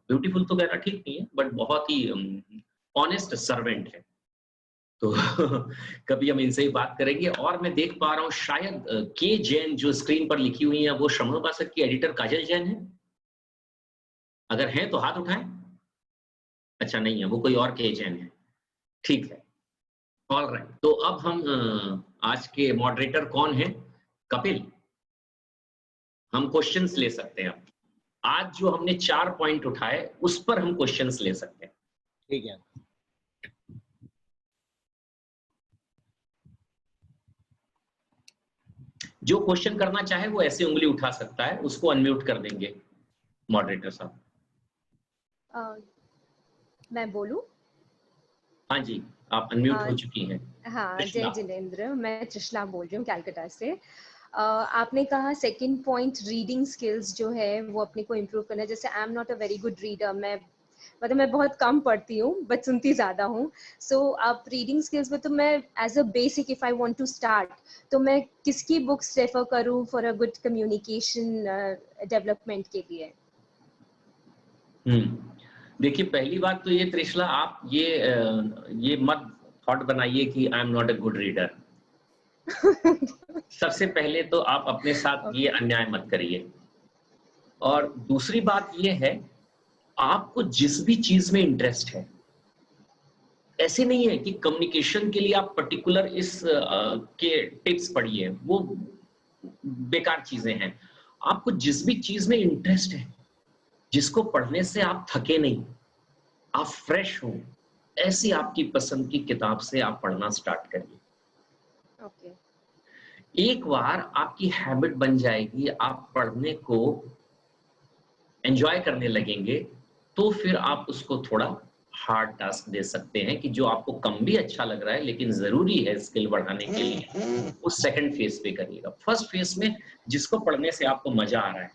ब्यूटीफुल तो कहना ठीक नहीं है, बट बहुत ही ऑनेस्ट सर्वेंट है। तो कभी हम इनसे ही बात करेंगे। और मैं देख पा रहा हूँ शायद के जैन जो स्क्रीन पर लिखी हुई है वो श्रवण उपासक की एडिटर काजल जैन है। अगर हैं तो हाथ उठाएं। अच्छा नहीं है, वो कोई और के जैन है। ठीक है, ऑलराइट। तो अब हम आज के मॉडरेटर कौन है? कपिल, हम क्वेश्चंस ले सकते हैं। आज जो हमने 4 पॉइंट उठाए उस पर हम क्वेश्चंस ले सकते हैं। ठीक है। जो क्वेश्चन करना चाहे वो ऐसे उंगली उठा सकता है, उसको अनम्यूट कर देंगे मॉडरेटर साहब। मैं बोलूं? हाँ जी, आप अनम्यूट हो चुकी हैं। हाँ, जय जिनेंद्र, मैं त्रिशला बोल रही हूँ कैलकाटा से। आपने कहा सेकंड पॉइंट रीडिंग स्किल्स जो है वो अपने को इम्प्रूव करना है। जैसे I am not a very good reader, मैं बहुत कम पढ़ती हूँ बट सुनती ज़्यादा हूँ। सो आप रीडिंग स्किल्स में, तो मैं as a basic if I want to start, तो मैं किसकी बुक्स रेफर करूँ for a good communication development के लिए? देखिए, पहली बात तो ये त्रिशला, आप ये मत थॉट बनाइए कि I am not a good reader. सबसे पहले तो आप अपने साथ ये अन्याय मत करिए। और दूसरी बात ये है, आपको जिस भी चीज में इंटरेस्ट है, ऐसे नहीं है कि कम्युनिकेशन के लिए आप पर्टिकुलर इस के टिप्स पढ़िए, वो बेकार चीजें हैं। आपको जिस भी चीज में इंटरेस्ट है, जिसको पढ़ने से आप थके नहीं, आप फ्रेश हो, ऐसी आपकी पसंद की किताब से आप पढ़ना स्टार्ट करिए। ओके। एक बार आपकी हैबिट बन जाएगी, आप पढ़ने को एंजॉय करने लगेंगे, तो फिर आप उसको थोड़ा हार्ड टास्क दे सकते हैं कि जो आपको कम भी अच्छा लग रहा है लेकिन जरूरी है स्किल बढ़ाने के लिए, उस सेकंड फेज पे करिएगा। फर्स्ट फेज में जिसको पढ़ने से आपको मजा आ रहा है,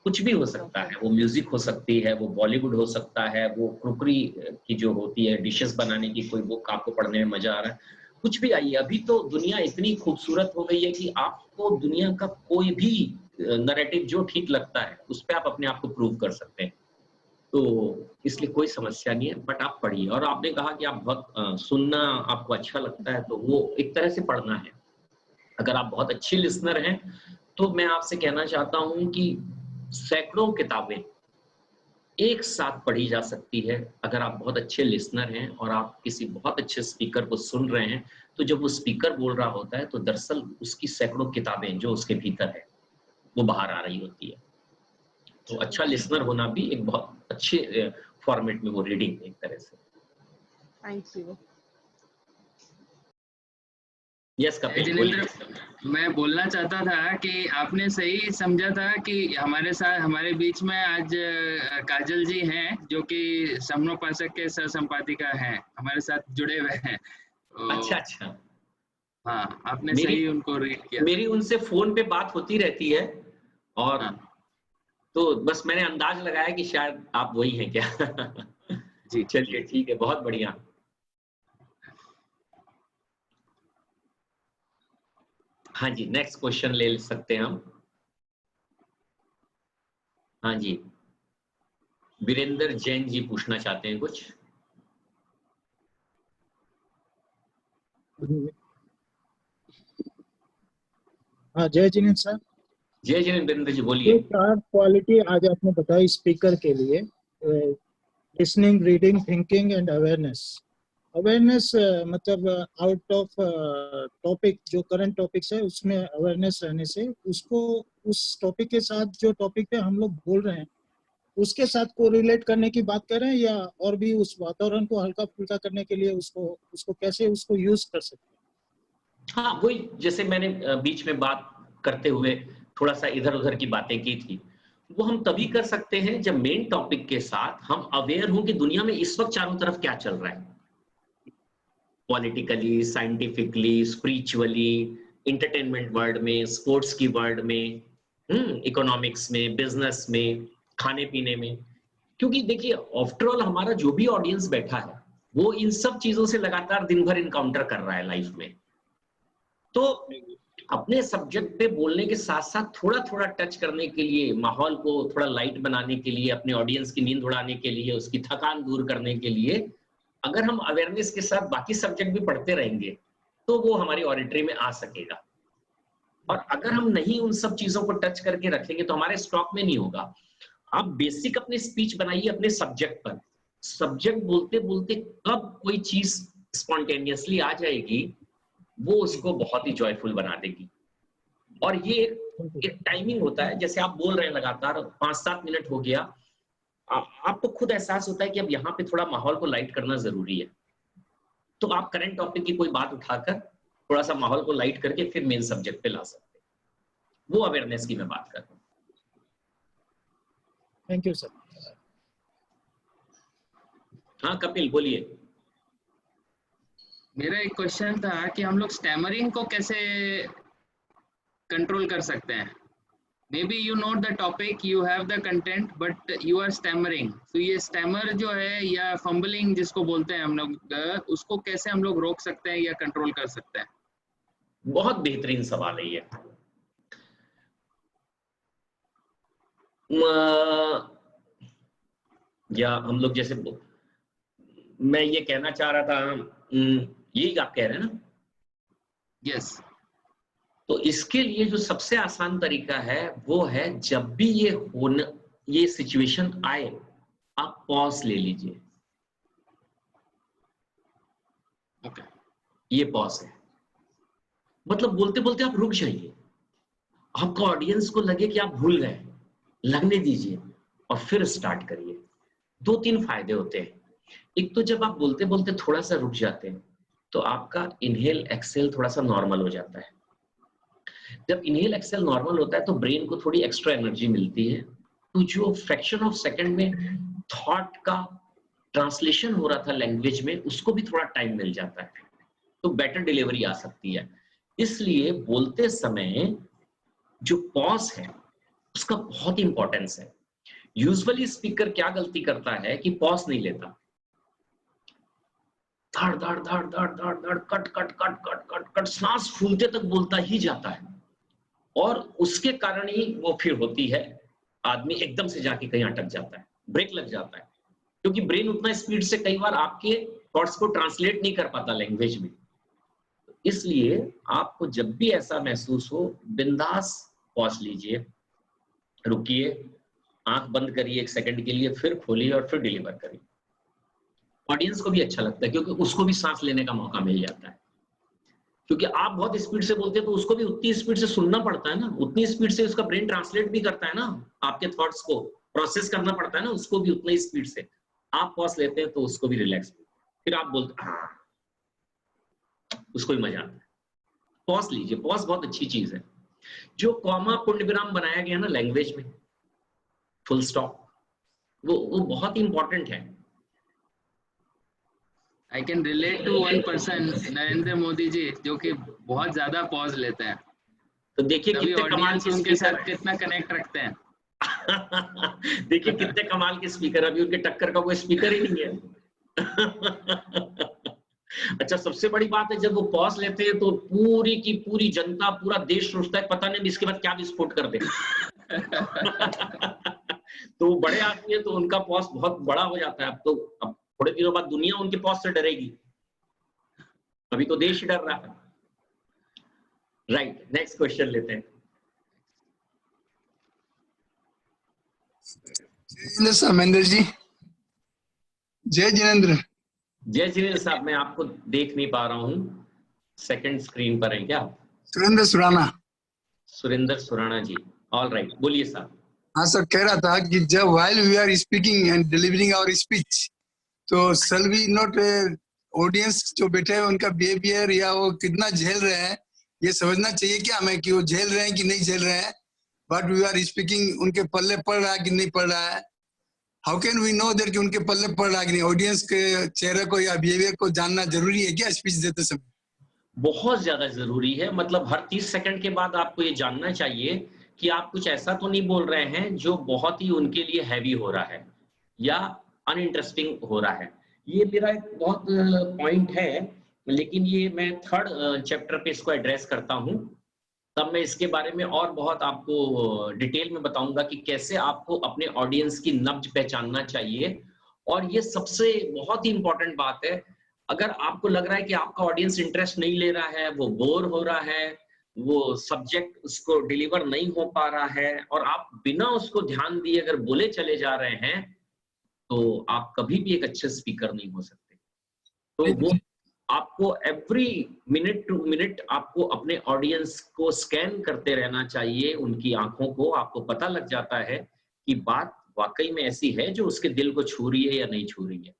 कुछ भी हो सकता है, वो म्यूजिक हो सकती है, वो बॉलीवुड हो सकता है, वो क्रुकरी की जो होती है डिशेस बनाने की कोई बुक आपको पढ़ने में मजा आ रहा है, कुछ भी आइए। अभी तो दुनिया इतनी खूबसूरत हो गई है कि आपको दुनिया का कोई भी नैरेटिव जो ठीक लगता है उस पर आप अपने आप को प्रूव कर सकते हैं, तो इसलिए कोई समस्या नहीं है। बट आप पढ़िए। और आपने कहा कि आप बहुत सुनना आपको अच्छा लगता है, तो वो एक तरह से पढ़ना है। अगर आप बहुत अच्छे लिसनर हैं तो मैं आपसे कहना चाहता हूं कि सैकड़ों किताबें एक साथ पढ़ी जा सकती है। अगर आप बहुत अच्छे लिसनर हैं और आप किसी बहुत अच्छे स्पीकर को सुन रहे हैं, तो जब वो स्पीकर बोल रहा होता है तो दरअसल उसकी सैकड़ों किताबें जो उसके भीतर है वो बाहर आ रही होती है। तो अच्छा लिसनर होना भी एक बहुत अच्छे फॉर्मेट में वो रीडिंग एक तरह से। Thank you. यस कपिल, जिलेंद्र, मैं बोलना चाहता था कि आपने सही समझा था कि हमारे साथ, हमारे बीच में आज काजल जी हैं जो कि समनोपासक के सह संपादिका हैं, हमारे साथ जुड़े हुए हैं। अच्छा अच्छा, हाँ, आपने सही उनको रीड किया। मेरी उनसे फोन पे बात होती रहती है और हाँ। तो बस मैंने अंदाज लगाया कि शायद आप वही हैं क्या। जी चलिए ठीक है, बहुत बढ़िया। हाँ जी, नेक्स्ट क्वेश्चन ले सकते हैं हम। हाँ जी, वीरेंद्र जैन जी पूछना चाहते हैं कुछ। हाँ, जय जिनेंद्र सर। जय जिनेंद्र, वीरेंद्र जी बोलिए। 4 क्वालिटी आज आपने बताई स्पीकर के लिए, listening, reading, thinking and awareness. Awareness मतलब आउट ऑफ टॉपिक, जो करंट टॉपिक्स है उसमें अवेयरनेस रहने से उसको उस टॉपिक के साथ, जो टॉपिक पे हम लोग बोल रहे हैं उसके साथ को रिलेट करने की बात कर रहे हैं, या और भी उस वातावरण को हल्का फुल्का करने के लिए उसको कैसे उसको यूज कर सकते हैं? हाँ, वही जैसे मैंने बीच में बात करते हुए थोड़ा सा इधर उधर की बातें की थी, वो हम तभी कर सकते हैं जब मेन टॉपिक के साथ हम अवेयर हों कि दुनिया में इस वक्त चारों तरफ क्या चल रहा है, politically, scientifically, spiritually, entertainment world में, स्पोर्ट्स की वर्ल्ड में, इकोनॉमिक्स में, बिजनेस में, खाने पीने में। क्योंकि देखिए आफ्टर ऑल हमारा जो भी ऑडियंस बैठा है वो इन सब चीजों से लगातार दिन भर इनकाउंटर कर रहा है लाइफ में। तो अपने सब्जेक्ट पे बोलने के साथ साथ थोड़ा थोड़ा टच करने के लिए, माहौल को थोड़ा लाइट बनाने के लिए, अपने ऑडियंस की नींद उड़ाने के लिए, उसकी थकान दूर करने के लिए, अगर हम अवेयरनेस के साथ बाकी सब्जेक्ट भी पढ़ते रहेंगे तो वो हमारी ऑडिटरी में आ सकेगा। और अगर हम नहीं उन सब चीजों को टच करके रखेंगे तो हमारे स्टॉक में नहीं होगा। आप बेसिक अपनी स्पीच बनाइए अपने सब्जेक्ट पर। सब्जेक्ट बोलते बोलते कब कोई चीज स्पॉन्टेनियसली आ जाएगी, वो उसको बहुत ही जॉयफुल बना देगी। और ये एक टाइमिंग होता है, जैसे आप बोल रहे हैं लगातार 5-7 मिनट हो गया, आपको खुद एहसास होता है कि अब यहाँ पे थोड़ा माहौल को लाइट करना जरूरी है, तो आप करंट टॉपिक की कोई बात उठाकर थोड़ा सा माहौल को लाइट करके फिर मेन सब्जेक्ट पे ला सकते हैं। वो अवेयरनेस की मैं बात कर रहा हूँ। Thank you sir. हाँ कपिल बोलिए। मेरा एक क्वेश्चन था कि हम लोग स्टैमरिंग को कैसे कंट्रोल कर सकते हैं? Maybe you know the topic, you have the content, but you are stammering. तो ये स्टैमर जो है या फंबलिंग जिसको बोलते हैं हम लोग, उसको कैसे हम लोग रोक सकते हैं या कंट्रोल कर सकते हैं? बहुत बेहतरीन सवाल है ये। या हम लोग जैसे, मैं ये कहना चाह रहा था, यही आप कह रहे हैं ना? यस। तो इसके लिए जो सबसे आसान तरीका है वो है, जब भी ये सिचुएशन आए, आप पॉज ले लीजिए। ओके, ये पॉज है, मतलब बोलते बोलते आप रुक जाइए, आपका ऑडियंस को लगे कि आप भूल गए, लगने दीजिए और फिर स्टार्ट करिए। 2-3 फायदे होते हैं। एक तो जब आप बोलते बोलते थोड़ा सा रुक जाते हैं तो आपका इनहेल एक्सेल थोड़ा सा नॉर्मल हो जाता है। जब इनहेल एक्सेल नॉर्मल होता है तो ब्रेन को थोड़ी एक्स्ट्रा एनर्जी मिलती है, तो जो फ्रैक्शन ऑफ सेकंड में थॉट का ट्रांसलेशन हो रहा था लैंग्वेज में, उसको भी थोड़ा टाइम मिल जाता है, तो बेटर डिलीवरी आ सकती है। इसलिए बोलते समय जो पॉज है उसका बहुत इंपॉर्टेंस है। यूजुअली स्पीकर क्या गलती करता है कि पॉज नहीं लेता, धड़ धड़ धड़ धड़ धड़ धड़ cut cut cut cut cut cut सांस फूलते तक बोलता ही जाता है, और उसके कारण ही वो फिर होती है आदमी एकदम से जाके कहीं अटक जाता है, ब्रेक लग जाता है, क्योंकि ब्रेन उतना स्पीड से कई बार आपके थॉट्स को ट्रांसलेट नहीं कर पाता लैंग्वेज में। इसलिए आपको जब भी ऐसा महसूस हो, बिंदास पॉज लीजिए, रुकिए, आंख बंद करिए 1 सेकंड के लिए, फिर खोलिए और फिर डिलीवर करिए। ऑडियंस को भी अच्छा लगता है क्योंकि उसको भी सांस लेने का मौका मिल जाता है, क्योंकि आप बहुत स्पीड से बोलते हैं तो उसको भी उतनी स्पीड से सुनना पड़ता है ना, उतनी स्पीड से उसका ब्रेन ट्रांसलेट भी करता है ना, आपके थॉट्स को प्रोसेस करना पड़ता है ना उसको भी उतना ही स्पीड से। आप पॉज लेते हैं तो उसको भी रिलैक्स, फिर आप बोलते हाँ, उसको भी मजा आता है। पॉज लीजिए, पॉज बहुत अच्छी चीज है। जो कॉमा पूर्ण विराम बनाया गया ना लैंग्वेज में, फुल स्टॉप, वो बहुत ही इंपॉर्टेंट है। I can relate to one person, Narendra Modi ji, जो कि बहुत ज्यादा पॉज लेते हैं। तो देखिए कितने कमाल के उनके स्पीकर, साथ कितना कनेक्ट रखते हैं। देखिए कितने कमाल के स्पीकर, अभी उनके टक्कर का कोई स्पीकर ही नहीं है। अच्छा, सबसे बड़ी बात है जब वो पॉज लेते हैं तो पूरी की पूरी जनता, पूरा देश सोचता है पता नहीं इसके बाद क्या विस्फोट कर दे। तो वो बड़े आदमी है तो उनका पॉज बहुत बड़ा हो जाता है। अब थोड़े दिनों बाद दुनिया उनके पॉज से डरेगी, अभी तो देश ही डर रहा है। राइट, नेक्स्ट क्वेश्चन लेते हैं। महेंद्र जी, जय जिनेंद्र। जय जिनेंद्र साहब, मैं आपको देख नहीं पा रहा हूँ, सेकंड स्क्रीन पर है क्या? सुरेंद्र सुराना। सुरेंद्र सुराना जी, ऑल राइट, बोलिए साहब। हाँ सर, कह रहा था कि जब while we are speaking and delivering our speech, तो shall we not ऑडियंस जो बैठे हैं उनका बिहेवियर या वो कितना झेल रहे हैं, ये समझना चाहिए क्या हमें कि वो झेल रहे हैं कि नहीं झेल रहे हैं? बट वी आर स्पीकिंग, उनके पल्ले पड़ रहा है कि नहीं पड़ रहा है? How can we know that कि उनके पल्ले पड़ रहा है कि नहीं? ऑडियंस के चेहरे को या बिहेवियर को जानना जरूरी है क्या स्पीच देते समय? बहुत ज्यादा जरूरी है, मतलब हर 30 सेकंड के बाद आपको ये जानना चाहिए कि आप कुछ ऐसा तो नहीं बोल रहे हैं जो बहुत ही उनके लिए हैवी हो रहा है या अनइंटरेस्टिंग हो रहा है। ये मेरा एक बहुत पॉइंट है, लेकिन ये मैं 3rd चैप्टर पे इसको एड्रेस करता हूँ, तब मैं इसके बारे में और बहुत आपको डिटेल में बताऊंगा कि कैसे आपको अपने ऑडियंस की नब्ज पहचानना चाहिए। और ये सबसे बहुत ही इंपॉर्टेंट बात है, अगर आपको लग रहा है कि आपका ऑडियंस इंटरेस्ट नहीं ले रहा है, वो बोर हो रहा है, वो सब्जेक्ट उसको डिलीवर नहीं हो पा रहा है, और आप बिना उसको ध्यान दिए अगर बोले चले जा रहे हैं, तो आप कभी भी एक अच्छे स्पीकर नहीं हो सकते। तो वो आपको एवरी मिनट टू मिनट आपको अपने ऑडियंस को स्कैन करते रहना चाहिए, उनकी आंखों को। आपको पता लग जाता है कि बात वाकई में ऐसी है जो उसके दिल को छू रही है या नहीं छू रही है।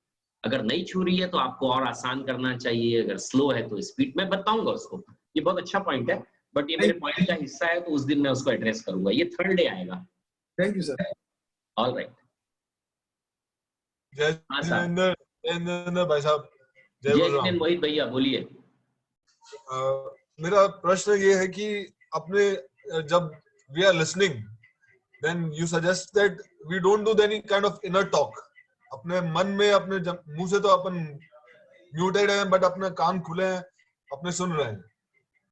अगर नहीं छू रही है तो आपको और आसान करना चाहिए, अगर स्लो है तो स्पीड। मैं बताऊंगा उसको, ये बहुत अच्छा पॉइंट है, बट ये मेरे पॉइंट का हिस्सा है तो उस दिन मैं उसको एड्रेस करूंगा। ये 3rd डे आएगा। Thank you sir. All right. जय जिनेंद्र भाई साहब। जय जिनेंद्र मोहित भैया, बोलिए। मेरा प्रश्न ये है कि अपने जब we are listening, then you suggest that we don't do any kind of inner talk. अपने मन में, अपने मुंह से तो अपन म्यूटेड है, बट अपने कान खुले हैं, अपने सुन रहे हैं।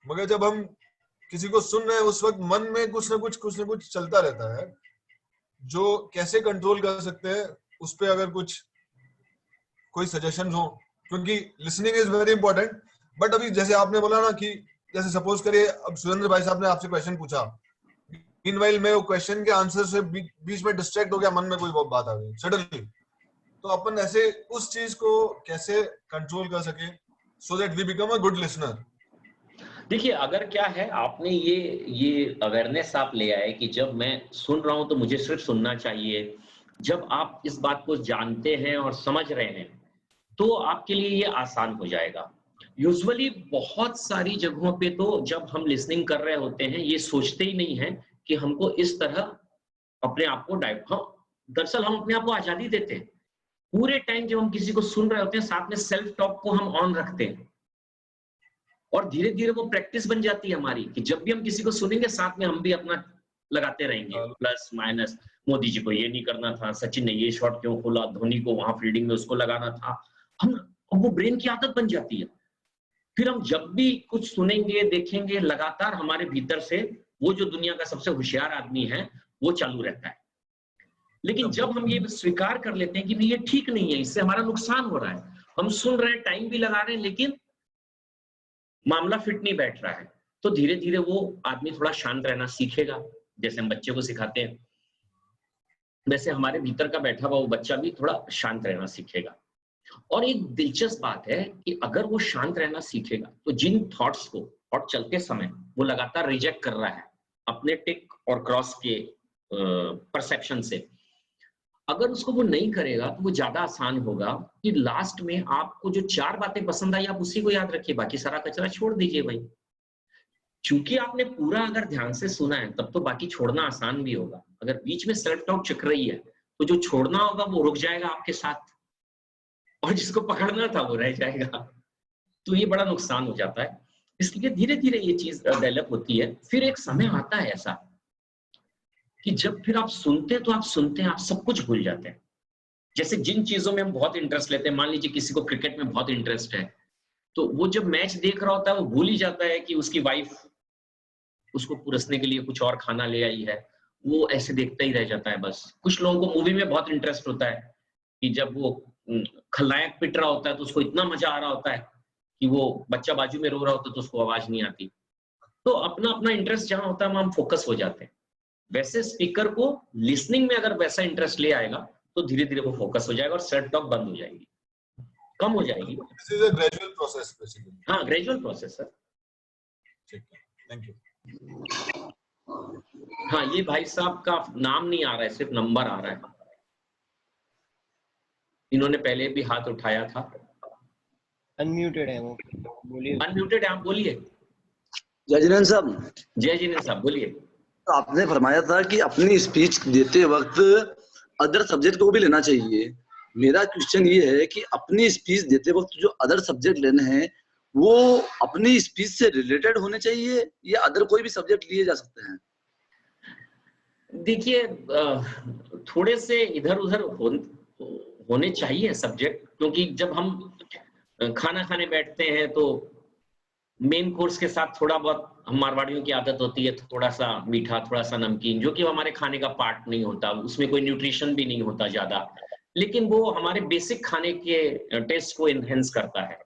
मगर जब हम किसी को सुन रहे हैं उस वक्त मन में कुछ ना कुछ चलता रहता है, जो कैसे कंट्रोल कर सकते हैं, उस पे अगर कोई सजेशन हो, क्योंकि listening is very important. But अभी जैसे आपने बोला ना कि जैसे सपोज करिए अब सुरेंद्र भाई साहब ने आपसे क्वेश्चन पूछा, मीनवाइल मैं वो क्वेश्चन के आंसर से बीच में डिस्ट्रैक्ट हो गया, मन में कोई बात आ गई सडनली, तो अपन ऐसे उस चीज को कैसे कंट्रोल कर सके so that we become a good listener? देखिए, अगर क्या है, आपने ये अवेयरनेस आप ले आए कि जब मैं सुन रहा हूं तो मुझे सिर्फ सुनना चाहिए। जब आप इस बात को जानते हैं और समझ रहे हैं तो आपके लिए ये आसान हो जाएगा। यूजुअली बहुत सारी जगहों पे तो जब हम लिसनिंग कर रहे होते हैं ये सोचते ही नहीं है कि हमको इस तरह अपने आप को दरअसल हम अपने आप को आजादी देते हैं। पूरे टाइम जब हम किसी को सुन रहे होते हैं साथ में सेल्फ टॉक को हम ऑन रखते हैं और धीरे धीरे वो प्रैक्टिस बन जाती है हमारी कि जब भी हम किसी को सुनेंगे साथ में हम भी अपना लगाते रहेंगे, प्लस माइनस, मोदी जी को ये नहीं करना था, सचिन ने ये शॉट क्यों खोला, धोनी को वहां फील्डिंग में उसको लगाना था। हम वो ब्रेन की आदत बन जाती है। फिर हम जब भी कुछ सुनेंगे देखेंगे लगातार हमारे भीतर से वो जो दुनिया का सबसे होशियार आदमी है वो चालू रहता है। लेकिन जब हम ये स्वीकार कर लेते हैं कि नहीं ये ठीक नहीं है, इससे हमारा नुकसान हो रहा है, हम सुन रहे हैं, टाइम भी लगा रहे हैं, लेकिन मामला फिट नहीं बैठ रहा है, तो धीरे धीरे वो आदमी थोड़ा शांत रहना सीखेगा। जैसे हम बच्चे को सिखाते हैं वैसे हमारे भीतर का बैठा हुआ वो बच्चा भी थोड़ा शांत रहना सीखेगा। और एक दिलचस्प बात है कि अगर वो शांत रहना सीखेगा तो जिन थॉट्स को और चलते समय वो लगातार रिजेक्ट कर रहा है अपने टिक और क्रॉस के परसेप्शन से, अगर उसको वो नहीं करेगा तो वो ज्यादा आसान होगा कि लास्ट में आपको जो 4 बातें पसंद आई आप उसी को याद रखिए, बाकी सारा कचरा छोड़ दीजिए भाई। क्योंकि आपने पूरा अगर ध्यान से सुना है तब तो बाकी छोड़ना आसान भी होगा। अगर बीच में सेल्फ टॉक चक रही है तो जो छोड़ना होगा वो रुक जाएगा आपके साथ और जिसको पकड़ना था वो रह जाएगा, तो ये बड़ा नुकसान हो जाता है। इसलिए धीरे धीरे ये चीज डेवलप होती है। फिर एक समय आता है ऐसा कि जब फिर आप सुनते हैं तो आप सुनते हैं, आप सब कुछ भूल जाते हैं। जैसे जिन चीजों में हम बहुत इंटरेस्ट लेते हैं, मान लीजिए किसी को क्रिकेट में बहुत इंटरेस्ट है, तो वो जब मैच देख रहा होता है वो भूल ही जाता है कि उसकी वाइफ उसको पुरस्ने के लिए कुछ और खाना ले आई है, वो ऐसे देखता ही रह जाता है बस। कुछ लोगों को मूवी में बहुत इंटरेस्ट होता है कि जब वो खलनायक पिट रहा होता है तो उसको इतना मजा आ रहा होता है कि वो बच्चा बाजू में रो रहा होता है तो उसको आवाज नहीं आती। तो अपना अपना इंटरेस्ट जहां होता है वहां हम फोकस हो जाते हैं। वैसे स्पीकर को लिसनिंग में अगर वैसा इंटरेस्ट ले आएगा तो धीरे धीरे वो फोकस हो जाएगा और सेल्फ टॉक बंद हो जाएगी, कम हो जाएगी। This is a gradual process basically. हाँ, ग्रेजुअल प्रोसेस सर। ठीक है, थैंक यू। हाँ, ये भाई साहब का नाम नहीं आ रहा है, सिर्फ नंबर आ रहा है। इन्होंने पहले भी हाथ उठाया था। अनम्यूटेड है वो, बोलिए। अनम्यूटेड है, आप बोलिए। जय जिनेन्द्र साहब। जय जिनेन्द्र साहब, बोलिए। आपने फरमाया था कि अपनी स्पीच देते वक्त अदर सब्जेक्ट को भी लेना चाहिए। मेरा क्वेश्चन ये है कि अपनी स्पीच देते वक्त जो अदर सब्जेक्ट लेने हैं वो अपनी स्पीच से रिलेटेड होने चाहिए या अदर कोई भी सब्जेक्ट लिए जा सकते हैं? देखिए, थोड़े से इधर उधर होने चाहिए सब्जेक्ट, क्योंकि जब हम खाना खाने बैठते हैं तो मेन कोर्स के साथ थोड़ा बहुत, हम मारवाड़ियों की आदत होती है थोड़ा सा मीठा थोड़ा सा नमकीन, जो कि हमारे खाने का पार्ट नहीं होता, उसमें कोई न्यूट्रिशन भी नहीं होता ज्यादा, लेकिन वो हमारे बेसिक खाने के टेस्ट को एनहेंस करता है।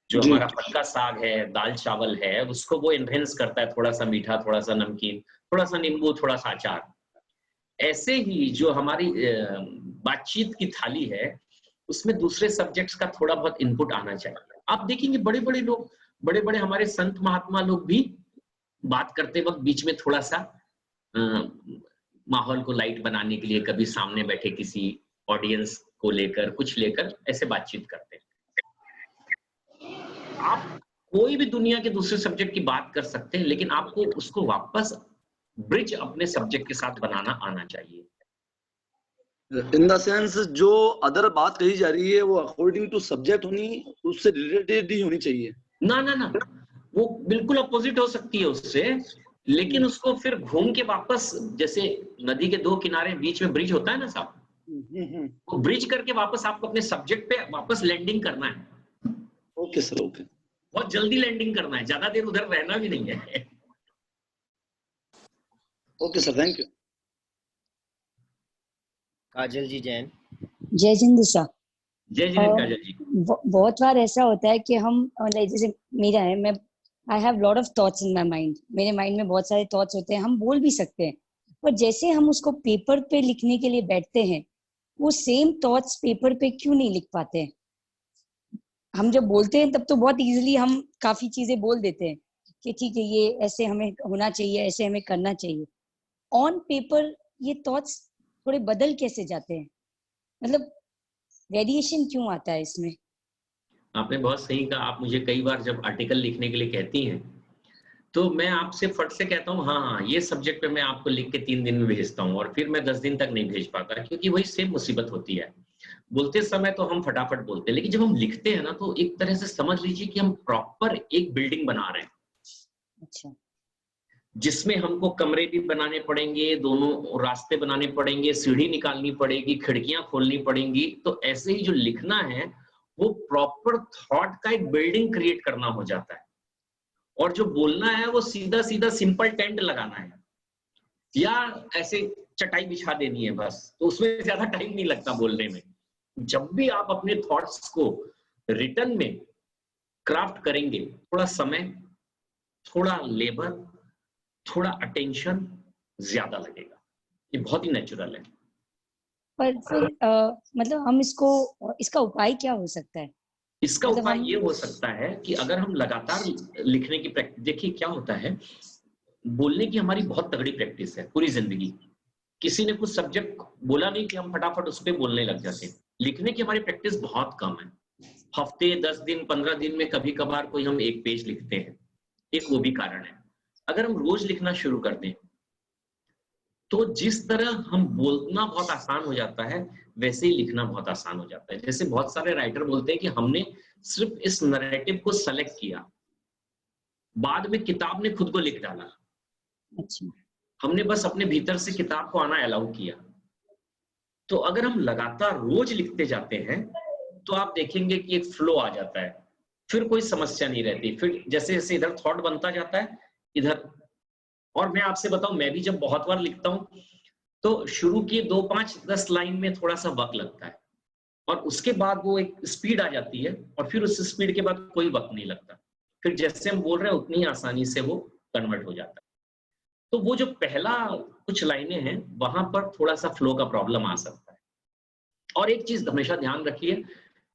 जो हमारा पक्का साग है, दाल चावल है, उसको वो एनहेंस करता है, थोड़ा सा मीठा थोड़ा सा नमकीन, थोड़ा सा नींबू थोड़ा सा अचार। ऐसे ही जो हमारी बातचीत की थाली है उसमें दूसरे सब्जेक्ट्स का थोड़ा बहुत इनपुट आना चाहिए। आप देखेंगे बड़े बड़े लोग, बड़े बड़े हमारे संत महात्मा लोग भी बात करते वक्त बीच में थोड़ा सा माहौल को लाइट बनाने के लिए कभी सामने बैठे किसी ऑडियंस को लेकर कुछ लेकर ऐसे बातचीत करते हैं। आप कोई भी दुनिया के दूसरे सब्जेक्ट की बात कर सकते हैं, लेकिन आपको उसको वापस ब्रिज अपने सब्जेक्ट के साथ बनाना आना चाहिए। इन द सेंस जो अदर बात कही जा रही है वो अकॉर्डिंग टू सब्जेक्ट होनी, उससे रिलेटेड ही होनी चाहिए। ना ना ना, वो बिल्कुल अपोजिट हो सकती है उससे, लेकिन उसको फिर घूम के वापस, जैसे नदी के दो किनारे बीच में ब्रिज होता है ना साहब, वो ब्रिज करके वापस आपको अपने सब्जेक्ट पे वापस लैंडिंग करना है। Okay sir, okay. बहुत जल्दी लैंडिंग करना है, ज्यादा देर उधर रहना भी नहीं है। Okay sir, thank you. Kajal ji Jain. जय जिनेन्द्र सर। जय जिनेन्द्र काजल जी। बहुत बार ऐसा होता है कि हम, जैसे मेरा है, मैं I have lot of thoughts in my mind, मेरे माइंड में बहुत सारे थॉट्स होते हैं, हम बोल भी सकते हैं, पर जैसे हम उसको पेपर पे लिखने के लिए बैठते हैं, वो सेम थॉट्स पेपर पे क्यों नहीं लिख पाते हैं? हम जब बोलते हैं तब तो बहुत इजीली हम काफी चीजें बोल देते हैं कि ठीक है ये ऐसे हमें होना चाहिए, ऐसे हमें करना चाहिए। ऑन पेपर ये थॉट्स थोड़े बदल कैसे जाते हैं, मतलब वेरिएशन क्यों आता है इसमें? आपने बहुत सही कहा। आप मुझे कई बार जब आर्टिकल लिखने के लिए कहती हैं तो मैं आपसे फट से कहता हूँ हाँ ये सब्जेक्ट पे मैं आपको लिख के 3 दिन में भेजता हूँ, और फिर मैं 10 दिन तक नहीं भेज पाता, क्योंकि वही सेम मुसीबत होती है। बोलते समय तो हम फटाफट बोलते हैं, लेकिन जब हम लिखते हैं ना तो एक तरह से समझ लीजिए कि हम प्रॉपर एक बिल्डिंग बना रहे हैं। अच्छा। जिसमें हमको कमरे भी बनाने पड़ेंगे, दोनों रास्ते बनाने पड़ेंगे, सीढ़ी निकालनी पड़ेगी, खिड़कियां खोलनी पड़ेंगी। तो ऐसे ही जो लिखना है वो प्रॉपर थॉट का एक बिल्डिंग क्रिएट करना हो जाता है। और जो बोलना है वो सीधा सीधा सिंपल टेंट लगाना है या ऐसे चटाई बिछा देनी है बस, तो उसमें ज्यादा टाइम नहीं लगता बोलने में। जब भी आप अपने थॉट्स को रिटर्न में क्राफ्ट करेंगे, थोड़ा समय, थोड़ा लेबर, थोड़ा अटेंशन ज्यादा लगेगा। ये बहुत ही नेचुरल है। पर फिर मतलब हम इसका उपाय क्या हो सकता है? इसका मतलब उपाय हम ये हो सकता है कि अगर हम लगातार लिखने की प्रैक्टिस, देखिए क्या होता है, बोलने की हमारी बहुत तगड़ी प्रैक्टिस है पूरी जिंदगी। किसी ने कुछ सब्जेक्ट बोला नहीं कि हम फटाफट उस पर बोलने लग जाते हैं। लिखने की हमारी प्रैक्टिस बहुत कम है। हफ्ते 10 दिन 15 दिन में कभी कभार कोई हम 1 पेज लिखते हैं। एक वो भी कारण है। अगर हम रोज लिखना शुरू कर दें तो जिस तरह हम बोलना बहुत आसान हो जाता है वैसे ही लिखना बहुत आसान हो जाता है। जैसे बहुत सारे राइटर बोलते हैं कि हमने सिर्फ इस नैरेटिव को सेलेक्ट किया, बाद में किताब ने खुद को लिख डाला। अच्छा। हमने बस अपने भीतर से किताब को आना अलाउ किया। तो अगर हम लगातार रोज लिखते जाते हैं तो आप देखेंगे कि एक फ्लो आ जाता है, फिर कोई समस्या नहीं रहती। फिर जैसे जैसे इधर थॉट बनता जाता है इधर। और मैं आपसे बताऊं, मैं भी जब बहुत बार लिखता हूं तो शुरू की 2, 5, 10 लाइन में थोड़ा सा वक्त लगता है, और उसके बाद वो एक स्पीड आ जाती है, और फिर उस स्पीड के बाद कोई वक्त नहीं लगता। फिर जैसे हम बोल रहे हैं उतनी आसानी से वो कन्वर्ट हो जाता है। तो वो जो पहला कुछ लाइनें हैं वहां पर थोड़ा सा फ्लो का प्रॉब्लम आ सकता है। और एक चीज हमेशा ध्यान रखिए,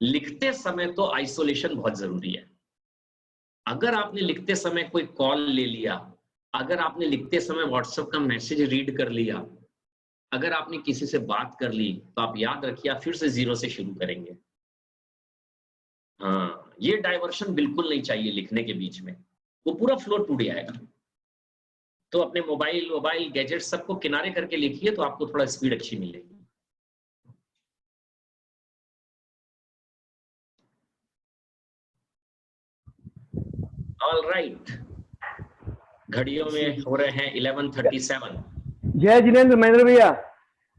लिखते समय तो आइसोलेशन बहुत जरूरी है। अगर आपने लिखते समय कोई कॉल ले लिया, अगर आपने लिखते समय व्हाट्सएप का मैसेज रीड कर लिया, अगर आपने किसी से बात कर ली, तो आप याद रखिए आप फिर से 0 से शुरू करेंगे। हाँ, ये डाइवर्शन बिल्कुल नहीं चाहिए लिखने के बीच में, वो पूरा फ्लो टूट जाएगा। तो अपने मोबाइल गैजेट सबको किनारे करके लिखिए तो आपको थोड़ा स्पीड अच्छी मिलेगी। ऑल राइट, घड़ियों में हो रहे हैं 11:37। जय जिनेंद्र महेंद्र भैया।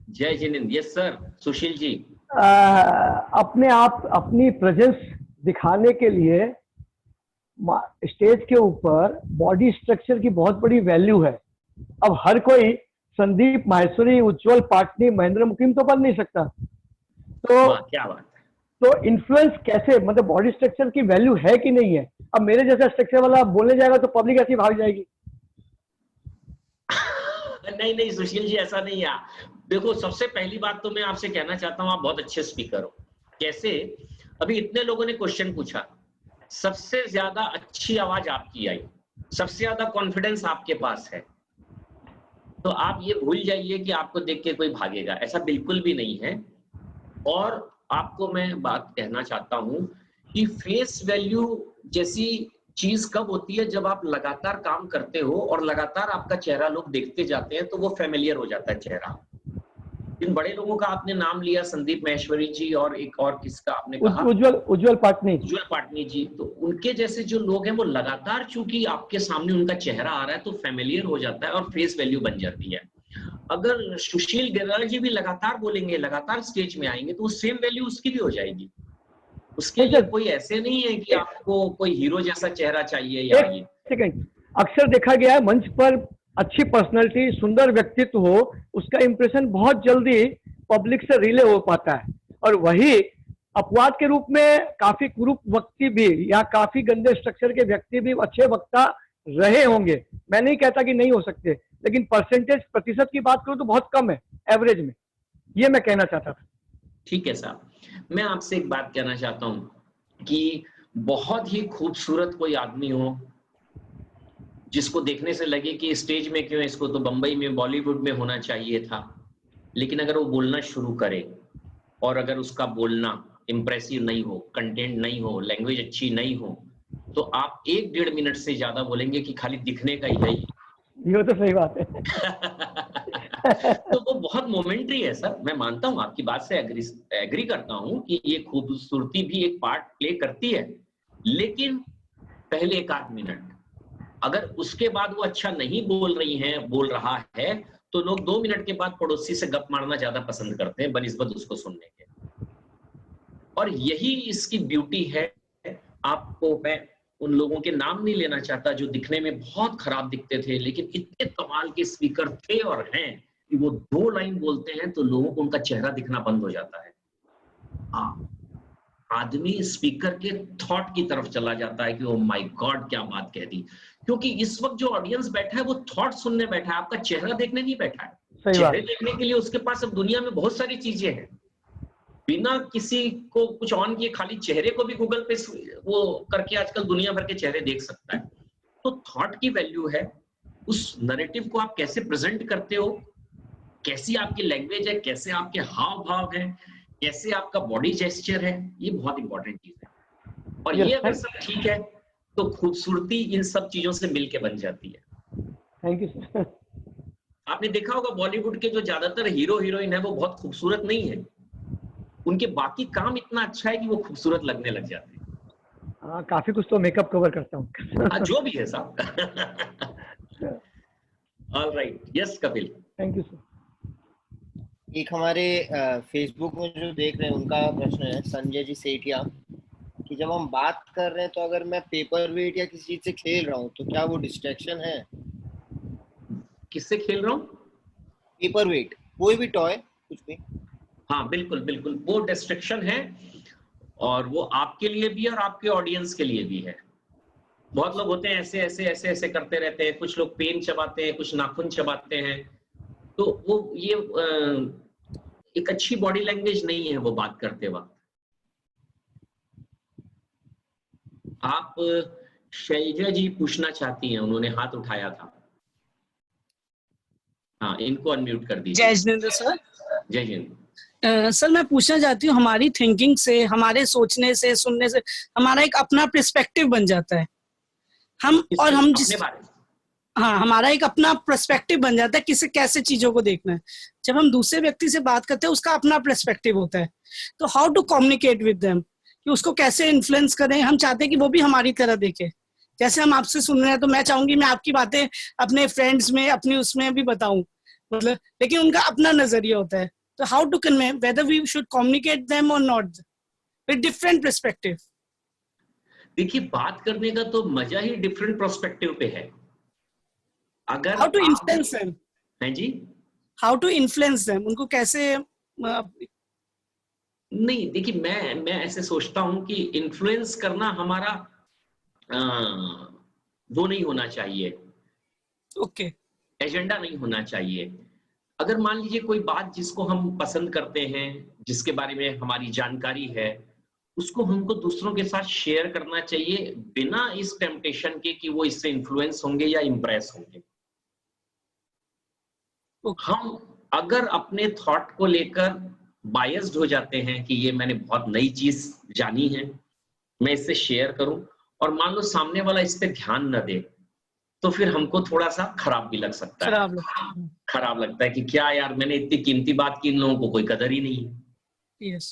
जय जिनेंद्र। Yes sir. सुशील जी, अपनी प्रेजेंस दिखाने के लिए स्टेज के ऊपर बॉडी स्ट्रक्चर की बहुत बड़ी वैल्यू है। अब हर कोई संदीप माहेश्वरी, उज्जवल पाटनी, महेंद्र मुकीम तो बन नहीं सकता। तो क्या बात है। तो इन्फ्लुएंस कैसे, मतलब बॉडी स्ट्रक्चर की वैल्यू है कि नहीं है? अब मेरे जैसा स्ट्रक्चर वाला बोलने जाएगा तो पब्लिक ऐसी भाग जाएगी। नहीं सुशील जी, ऐसा नहीं है। देखो, सबसे पहली बात तो मैं आपसे कहना चाहता हूँ, आप बहुत अच्छे स्पीकर हो। कैसे? अभी इतने लोगों ने क्वेश्चन पूछा, सबसे ज्यादा अच्छी आवाज आपकी आई, सबसे ज्यादा कॉन्फिडेंस आपके पास है। तो आप ये भूल जाइए कि आपको देख के कोई भागेगा, ऐसा बिल्कुल भी नहीं है। और आपको मैं बात कहना चाहता हूं कि फेस वैल्यू जैसी चीज कब होती है, जब आप लगातार काम करते हो और लगातार आपका चेहरा लोग देखते जाते हैं तो वो फेमिलियर हो जाता है चेहरा। इन बड़े लोगों का आपने नाम लिया, संदीप माहेश्वरी जी, और एक और किसका आपने कहा? उज्जवल पाटनी। उज्जवल पाटनी जी। तो उनके जैसे जो लोग हैं वो लगातार, चूंकि आपके सामने उनका चेहरा आ रहा है तो फेमिलियर हो जाता है और फेस वैल्यू बन जाती है। अगर सुशील गिरराज जी भी लगातार बोलेंगे, लगातार स्टेज में आएंगे, तो सेम वैल्यू उसकी भी हो जाएगी। उसके लिए कोई ऐसे नहीं है कि आपको कोई हीरो जैसा चेहरा चाहिए या ये। अक्सर देखा गया है मंच पर अच्छी पर्सनालिटी, सुंदर व्यक्तित्व हो, उसका इंप्रेशन बहुत जल्दी पब्लिक से रिले हो पाता है। और वही अपवाद के रूप में काफी कुरूप व्यक्ति भी या काफी गंदे स्ट्रक्चर के व्यक्ति भी अच्छे वक्ता रहे होंगे, मैं नहीं कहता कि नहीं हो सकते, लेकिन परसेंटेज प्रतिशत की बात करूं तो बहुत कम है एवरेज में, ये मैं कहना चाहता था। ठीक है साहब, मैं आपसे एक बात कहना चाहता हूं कि बहुत ही खूबसूरत कोई आदमी हो जिसको देखने से लगे कि स्टेज में क्यों, इसको तो बंबई में बॉलीवुड में होना चाहिए था, लेकिन अगर वो बोलना शुरू करे और अगर उसका बोलना इंप्रेसिव नहीं हो, कंटेंट नहीं हो, लैंग्वेज अच्छी नहीं हो, तो आप 1-1.5 मिनट से ज्यादा बोलेंगे कि खाली दिखने का ही है। ये तो सही बात है। तो वो बहुत मोमेंट्री है सर, मैं मानता हूं आपकी बात से, एग्री करता हूं कि ये खूबसूरती भी एक पार्ट प्ले करती है, लेकिन पहले 1-8 मिनट, अगर उसके बाद वो अच्छा नहीं बोल रहा है तो लोग 2 मिनट के बाद पड़ोसी से गप मारना ज्यादा पसंद करते हैं बनिस्बत उसको सुनने के। और यही इसकी ब्यूटी है। आपको मैं उन लोगों के नाम नहीं लेना चाहता जो दिखने में बहुत खराब दिखते थे लेकिन इतने कमाल के स्पीकर थे और हैं कि वो 2 लाइन बोलते हैं तो लोगों को उनका चेहरा दिखना बंद हो जाता है। आदमी स्पीकर के थॉट की तरफ चला जाता है कि ओ माय गॉड क्या बात कह दी, क्योंकि इस वक्त जो ऑडियंस बैठा है वो थॉट सुनने बैठा है, आपका चेहरा देखने नहीं बैठा है। चेहरे देखने के लिए उसके पास अब दुनिया में बहुत सारी चीजें हैं, बिना किसी को कुछ ऑन किए खाली चेहरे को भी गूगल पे वो करके आजकल दुनिया भर के चेहरे देख सकता है। तो थॉट की वैल्यू है, उस नैरेटिव को आप कैसे प्रेजेंट करते हो, कैसी आपकी लैंग्वेज है, कैसे आपके हाव भाव है, कैसे आपका बॉडी जेस्चर है, ये बहुत इंपॉर्टेंट चीज है। और ये अगर सब ठीक है तो खूबसूरती इन सब चीजों से मिलके बन जाती है। Thank you sir. आपने देखा होगा बॉलीवुड के जो ज्यादातर हीरो हीरोइन है वो बहुत खूबसूरत नहीं है, उनके बाकी काम इतना अच्छा है कि वो खूबसूरत लगने लग जाते हैं। हाँ, काफी कुछ तो मेकअप कवर करता हूँ। जो भी है साहब। Alright, yes Kapil. Thank you sir. एक हमारे फेसबुक में जो देख रहे हैं उनका प्रश्न है, संजय जी सेठिया, कि जब हम बात कर रहे हैं तो अगर मैं पेपर वेट या किसी चीज से खेल रहा हूँ तो क्या वो डिस्ट्रैक्शन है? किससे खेल रहा हूँ? पेपर वेट, कोई भी टॉय, कुछ भी। हाँ बिल्कुल बिल्कुल, वो डिस्ट्रैक्शन है और वो आपके लिए भी और आपके ऑडियंस के लिए भी है। बहुत लोग होते हैं ऐसे ऐसे ऐसे ऐसे करते रहते हैं, कुछ लोग पेन चबाते हैं, कुछ नाखून चबाते हैं, तो वो ये एक अच्छी बॉडी लैंग्वेज नहीं है वो बात करते वक्त। आप शैलजा जी पूछना चाहती हैं, उन्होंने हाथ उठाया था। हाँ, इनको अनम्यूट कर दीजिए। जय जिनेंद्र सर। जय जिनेंद्र। सर मैं पूछना चाहती हूँ, हमारी थिंकिंग से, हमारे सोचने से, सुनने से हमारा एक अपना पर्सपेक्टिव बन जाता है। हम जिस हाँ, हमारा एक अपना पर्सपेक्टिव बन जाता है किसे कैसे चीजों को देखना है। जब हम दूसरे व्यक्ति से बात करते हैं उसका अपना पर्सपेक्टिव होता है, तो how to communicate with them, कि उसको कैसे इन्फ्लुएंस करें। हम चाहते हैं कि वो भी हमारी तरह देखे, जैसे हम आपसे सुन रहे हैं तो मैं चाहूंगी मैं आपकी बातें अपने फ्रेंड्स में, अपनी उसमें भी बताऊं, मतलब, लेकिन उनका अपना नजरिया होता है। तो how to convey whether we should communicate them और नॉट विद डिफरेंट पर्सपेक्टिव। देखिए, बात करने का तो मजा ही डिफरेंट पर्सपेक्टिव पे है। अगर हाउ टू इन्फ्लुएंस देम। हैं जी, हाउ टू इन्फ्लुएंस देम, उनको कैसे नहीं, देखिए मैं ऐसे सोचता हूं कि इन्फ्लुएंस करना हमारा वो नहीं होना चाहिए, ओके, एजेंडा नहीं होना चाहिए। अगर मान लीजिए कोई बात जिसको हम पसंद करते हैं, जिसके बारे में हमारी जानकारी है, उसको हमको दूसरों के साथ शेयर करना चाहिए बिना इस टेम्पटेशन के कि वो इससे इन्फ्लुएंस होंगे या इम्प्रेस होंगे। हम अगर अपने थॉट को लेकर बायस्ड हो जाते हैं कि ये मैंने बहुत नई चीज जानी है, मैं इससे शेयर करूं, और मान लो सामने वाला इस पे ध्यान न दे, तो फिर हमको थोड़ा सा खराब भी लग सकता है। खराब लगता है कि क्या यार, मैंने इतनी कीमती बात की, इन लोगों को कोई कदर ही नहीं है। yes.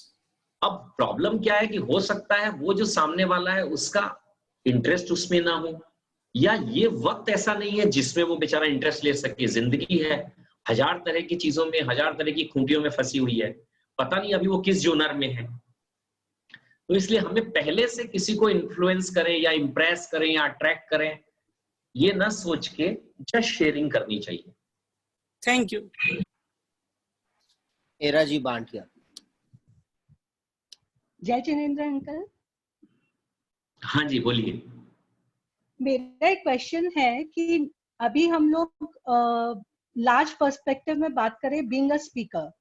अब प्रॉब्लम क्या है कि हो सकता है वो जो सामने वाला है उसका इंटरेस्ट उसमें ना हो, या ये वक्त ऐसा नहीं है जिसमें वो बेचारा इंटरेस्ट ले सके। जिंदगी है, 1000 तरह की चीजों में, 1000 तरह की खूंटियों में फंसी हुई है, पता नहीं अभी वो किस जोनर में है। तो इसलिए हमें पहले से किसी को इन्फ्लुएंस करें या इम्प्रेस करें या अट्रैक्ट करें, ये ना सोच के जस्ट शेयरिंग करनी चाहिए। Thank you. एरा जी बांटिया। जय जिनेंद्र अंकल। हाँ जी बोलिए। मेरा एक क्वेश्चन है कि अभी हम लोग लार्ज पर्सपेक्टिव में बात करें बीइंग अ स्पीकर,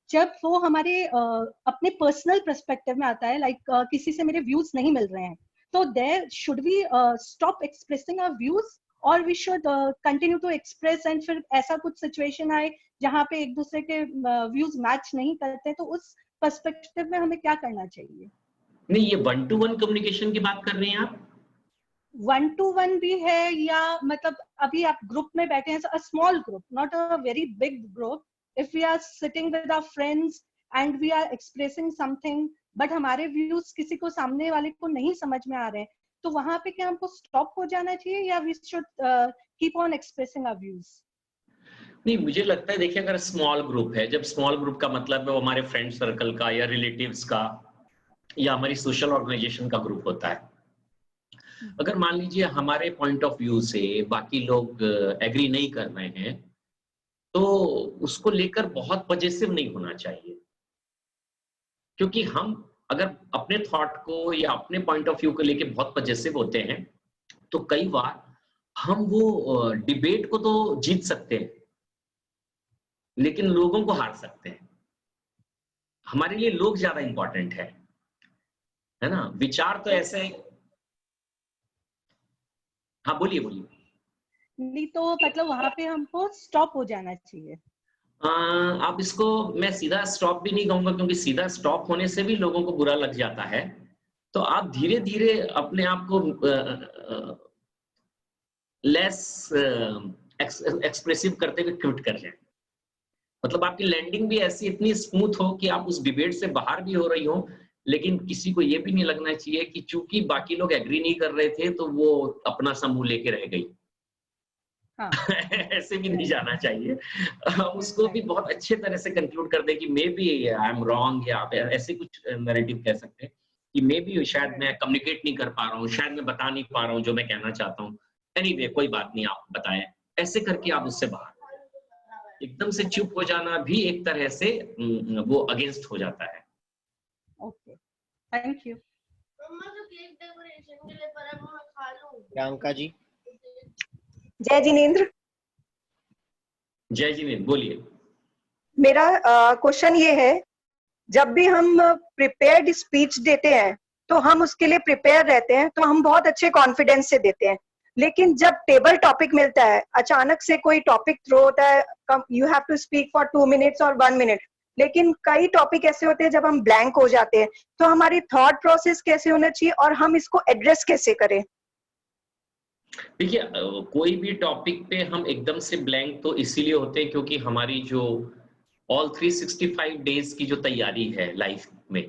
जब वो हमारे अपने पर्सनल पर्सपेक्टिव में आता है, लाइक किसी से मेरे व्यूज नहीं मिल रहे हैं, तो there should we stop expressing our views और we should continue to express, and फिर ऐसा कुछ सिचुएशन आए जहाँ पे एक दूसरे के व्यूज मैच नहीं करते, तो उस पर्सपेक्टिव में हमें क्या करना चाहिए? नहीं, ये 1-to-1 कम्युनिकेशन की बात कर रहे हैं आप? 1-to-1 भी है, या मतलब अभी आप ग्रुप में बैठे हैं, a small group, not a very big group, if we are sitting with our friends and we are expressing something but हमारे व्यूज किसी को, सामने वाले को नहीं समझ में आ रहे हैं, तो वहां पे क्या हमको स्टॉप हो जाना चाहिए या we should keep on expressing our views? नहीं, मुझे लगता है देखिए, अगर स्मॉल ग्रुप है, जब स्मॉल ग्रुप का मतलब है वो हमारे फ्रेंड सर्कल का या रिलेटिव्स का या हमारी सोशल ऑर्गेनाइजेशन का ग्रुप होता है, अगर मान लीजिए हमारे पॉइंट ऑफ व्यू से बाकी लोग एग्री नहीं कर रहे हैं, तो उसको लेकर बहुत पॉजिटिव नहीं होना चाहिए, क्योंकि हम अगर अपने थॉट को या अपने पॉइंट ऑफ व्यू को लेकर बहुत पॉजिटिव होते हैं, तो कई बार हम वो डिबेट को तो जीत सकते हैं लेकिन लोगों को हार सकते हैं। हमारे लिए लोग ज्यादा इंपॉर्टेंट है ना? विचार तो ऐसे है। हाँ बोलिए बोलिए। नहीं तो मतलब वहां पे हमको स्टॉप हो जाना चाहिए। आप इसको, मैं सीधा स्टॉप भी नहीं कहूंगा, क्योंकि सीधा स्टॉप होने से भी लोगों को बुरा लग जाता है। तो आप धीरे धीरे अपने आप को लेस एक्सप्रेसिव करते हुए क्विट कर जाए। मतलब आपकी लैंडिंग भी ऐसी इतनी स्मूथ हो कि आप उस डिबेट से बाहर भी हो रही हो, लेकिन किसी को ये भी नहीं लगना चाहिए कि चूंकि बाकी लोग एग्री नहीं कर रहे थे तो वो अपना समूह लेके रह गई। हाँ। ऐसे भी नहीं जाना चाहिए। हम उसको भी बहुत अच्छे तरह से कंक्लूड कर दे कि maybe I am wrong, या आप ऐसे कुछ नैरेटिव कह सकते हैं कि मे बी शायद मैं कम्युनिकेट नहीं कर पा रहा हूँ, शायद मैं बता नहीं पा रहा हूँ जो मैं कहना चाहता हूँ। एनीवे, कोई बात नहीं, आप बताएं। ऐसे करके आप उससे बाहर। एकदम से चुप हो जाना भी एक तरह से वो अगेंस्ट हो जाता है। Okay, thank you. Priyanka ji. जय जिनेंद्र। जय जिनेंद्र, बोलिए। मेरा क्वेश्चन ये है, जब भी हम प्रिपेयर्ड स्पीच देते हैं तो हम उसके लिए प्रिपेयर रहते हैं, तो हम बहुत अच्छे कॉन्फिडेंस से देते हैं, लेकिन जब टेबल टॉपिक मिलता है, अचानक से कोई टॉपिक थ्रो होता है, you have to speak for 2 minutes और 1 मिनट, लेकिन कई टॉपिक ऐसे होते हैं जब हम ब्लैंक हो जाते हैं, तो हमारी थॉट प्रोसेस कैसे होना चाहिए और हम इसको एड्रेस कैसे करें? देखिए, कोई भी टॉपिक पे हम एकदम से ब्लैंक तो इसीलिए होते हैं क्योंकि हमारी जो ऑल 365 डेज की जो तैयारी है लाइफ में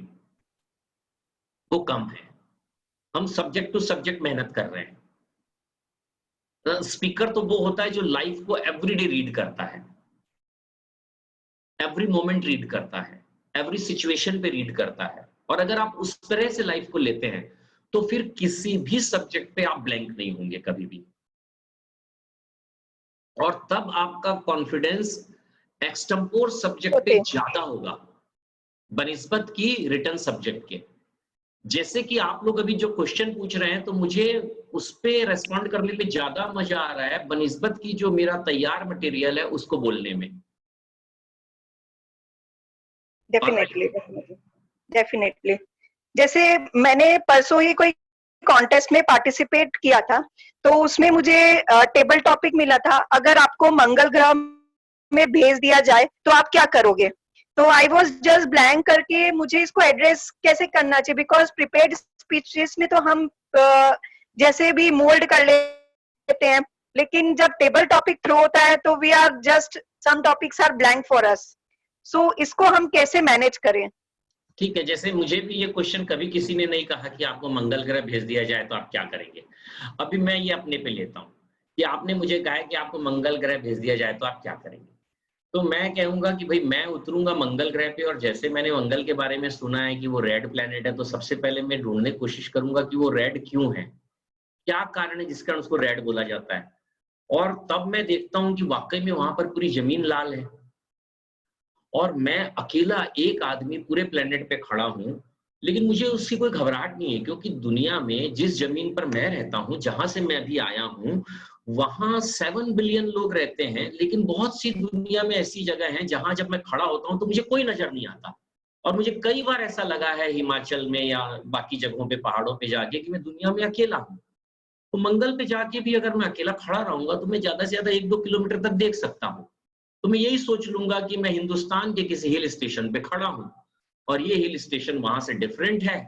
वो कम है। हम सब्जेक्ट टू सब्जेक्ट मेहनत कर रहे हैं। स्पीकर तो वो होता है जो लाइफ को एवरीडे रीड करता है, एवरी मोमेंट रीड करता है, एवरी सिचुएशन पे रीड करता है। और अगर आप उस तरह से लाइफ को लेते हैं तो फिर किसी भी सब्जेक्ट पे आप ब्लैंक नहीं होंगे कभी भी, और तब आपका कॉन्फिडेंस एक्सटेम्पोर सब्जेक्ट पे ज्यादा होगा बनिस्बत की रिटर्न सब्जेक्ट के। जैसे कि आप लोग अभी जो क्वेश्चन पूछ रहे हैं, तो मुझे उस पे रेस्पॉन्ड करने पे ज्यादा मजा आ रहा है बनिस्बत की जो मेरा तैयार मटेरियल है उसको बोलने में। डेफिनेटली। जैसे मैंने परसों ही कोई कॉन्टेस्ट में पार्टिसिपेट किया था, तो उसमें मुझे टेबल टॉपिक मिला था, अगर आपको मंगल ग्रह में भेज दिया जाए तो आप क्या करोगे। तो आई वॉज जस्ट ब्लैंक करके मुझे इसको एड्रेस कैसे करना चाहिए, बिकॉज प्रिपेयर्ड स्पीचेस में तो हम जैसे भी मोल्ड कर लेते हैं, लेकिन जब टेबल टॉपिक थ्रो होता है तो we are just, some topics are blank for us. So इसको हम कैसे मैनेज करें? ठीक है, जैसे मुझे भी ये क्वेश्चन कभी किसी ने नहीं कहा कि आपको मंगल ग्रह भेज दिया जाए तो आप क्या करेंगे। अभी मैं ये अपने पे लेता हूँ कि आपने मुझे कहा है कि आपको मंगल ग्रह भेज दिया जाए तो आप क्या करेंगे। तो मैं कहूंगा कि भाई मैं उतरूंगा मंगल ग्रह पे, और जैसे मैंने मंगल के बारे में सुना है कि वो रेड प्लेनेट है, तो सबसे पहले मैं ढूंढने की कोशिश करूंगा कि वो रेड क्यों है, क्या कारण है जिस कारण उसको रेड बोला जाता है। और तब मैं देखता हूँ कि वाकई में वहां पर पूरी जमीन लाल है, और मैं अकेला एक आदमी पूरे प्लेनेट पे खड़ा हूँ, लेकिन मुझे उसकी कोई घबराहट नहीं है, क्योंकि दुनिया में जिस जमीन पर मैं रहता हूँ, जहां से मैं अभी आया हूँ, वहां 7 बिलियन लोग रहते हैं, लेकिन बहुत सी दुनिया में ऐसी जगह हैं जहां जब मैं खड़ा होता हूँ तो मुझे कोई नजर नहीं आता। और मुझे कई बार ऐसा लगा है हिमाचल में या बाकी जगहों पे, पहाड़ों पे जाके, कि मैं दुनिया में अकेला हूँ। तो मंगल पे जाके भी अगर मैं अकेला खड़ा रहूंगा तो मैं ज्यादा से ज्यादा 1-2 किलोमीटर तक देख सकता हूँ। तो मैं यही सोच लूंगा कि मैं हिंदुस्तान के किसी हिल स्टेशन पे खड़ा हूँ, और ये हिल स्टेशन वहां से डिफरेंट है,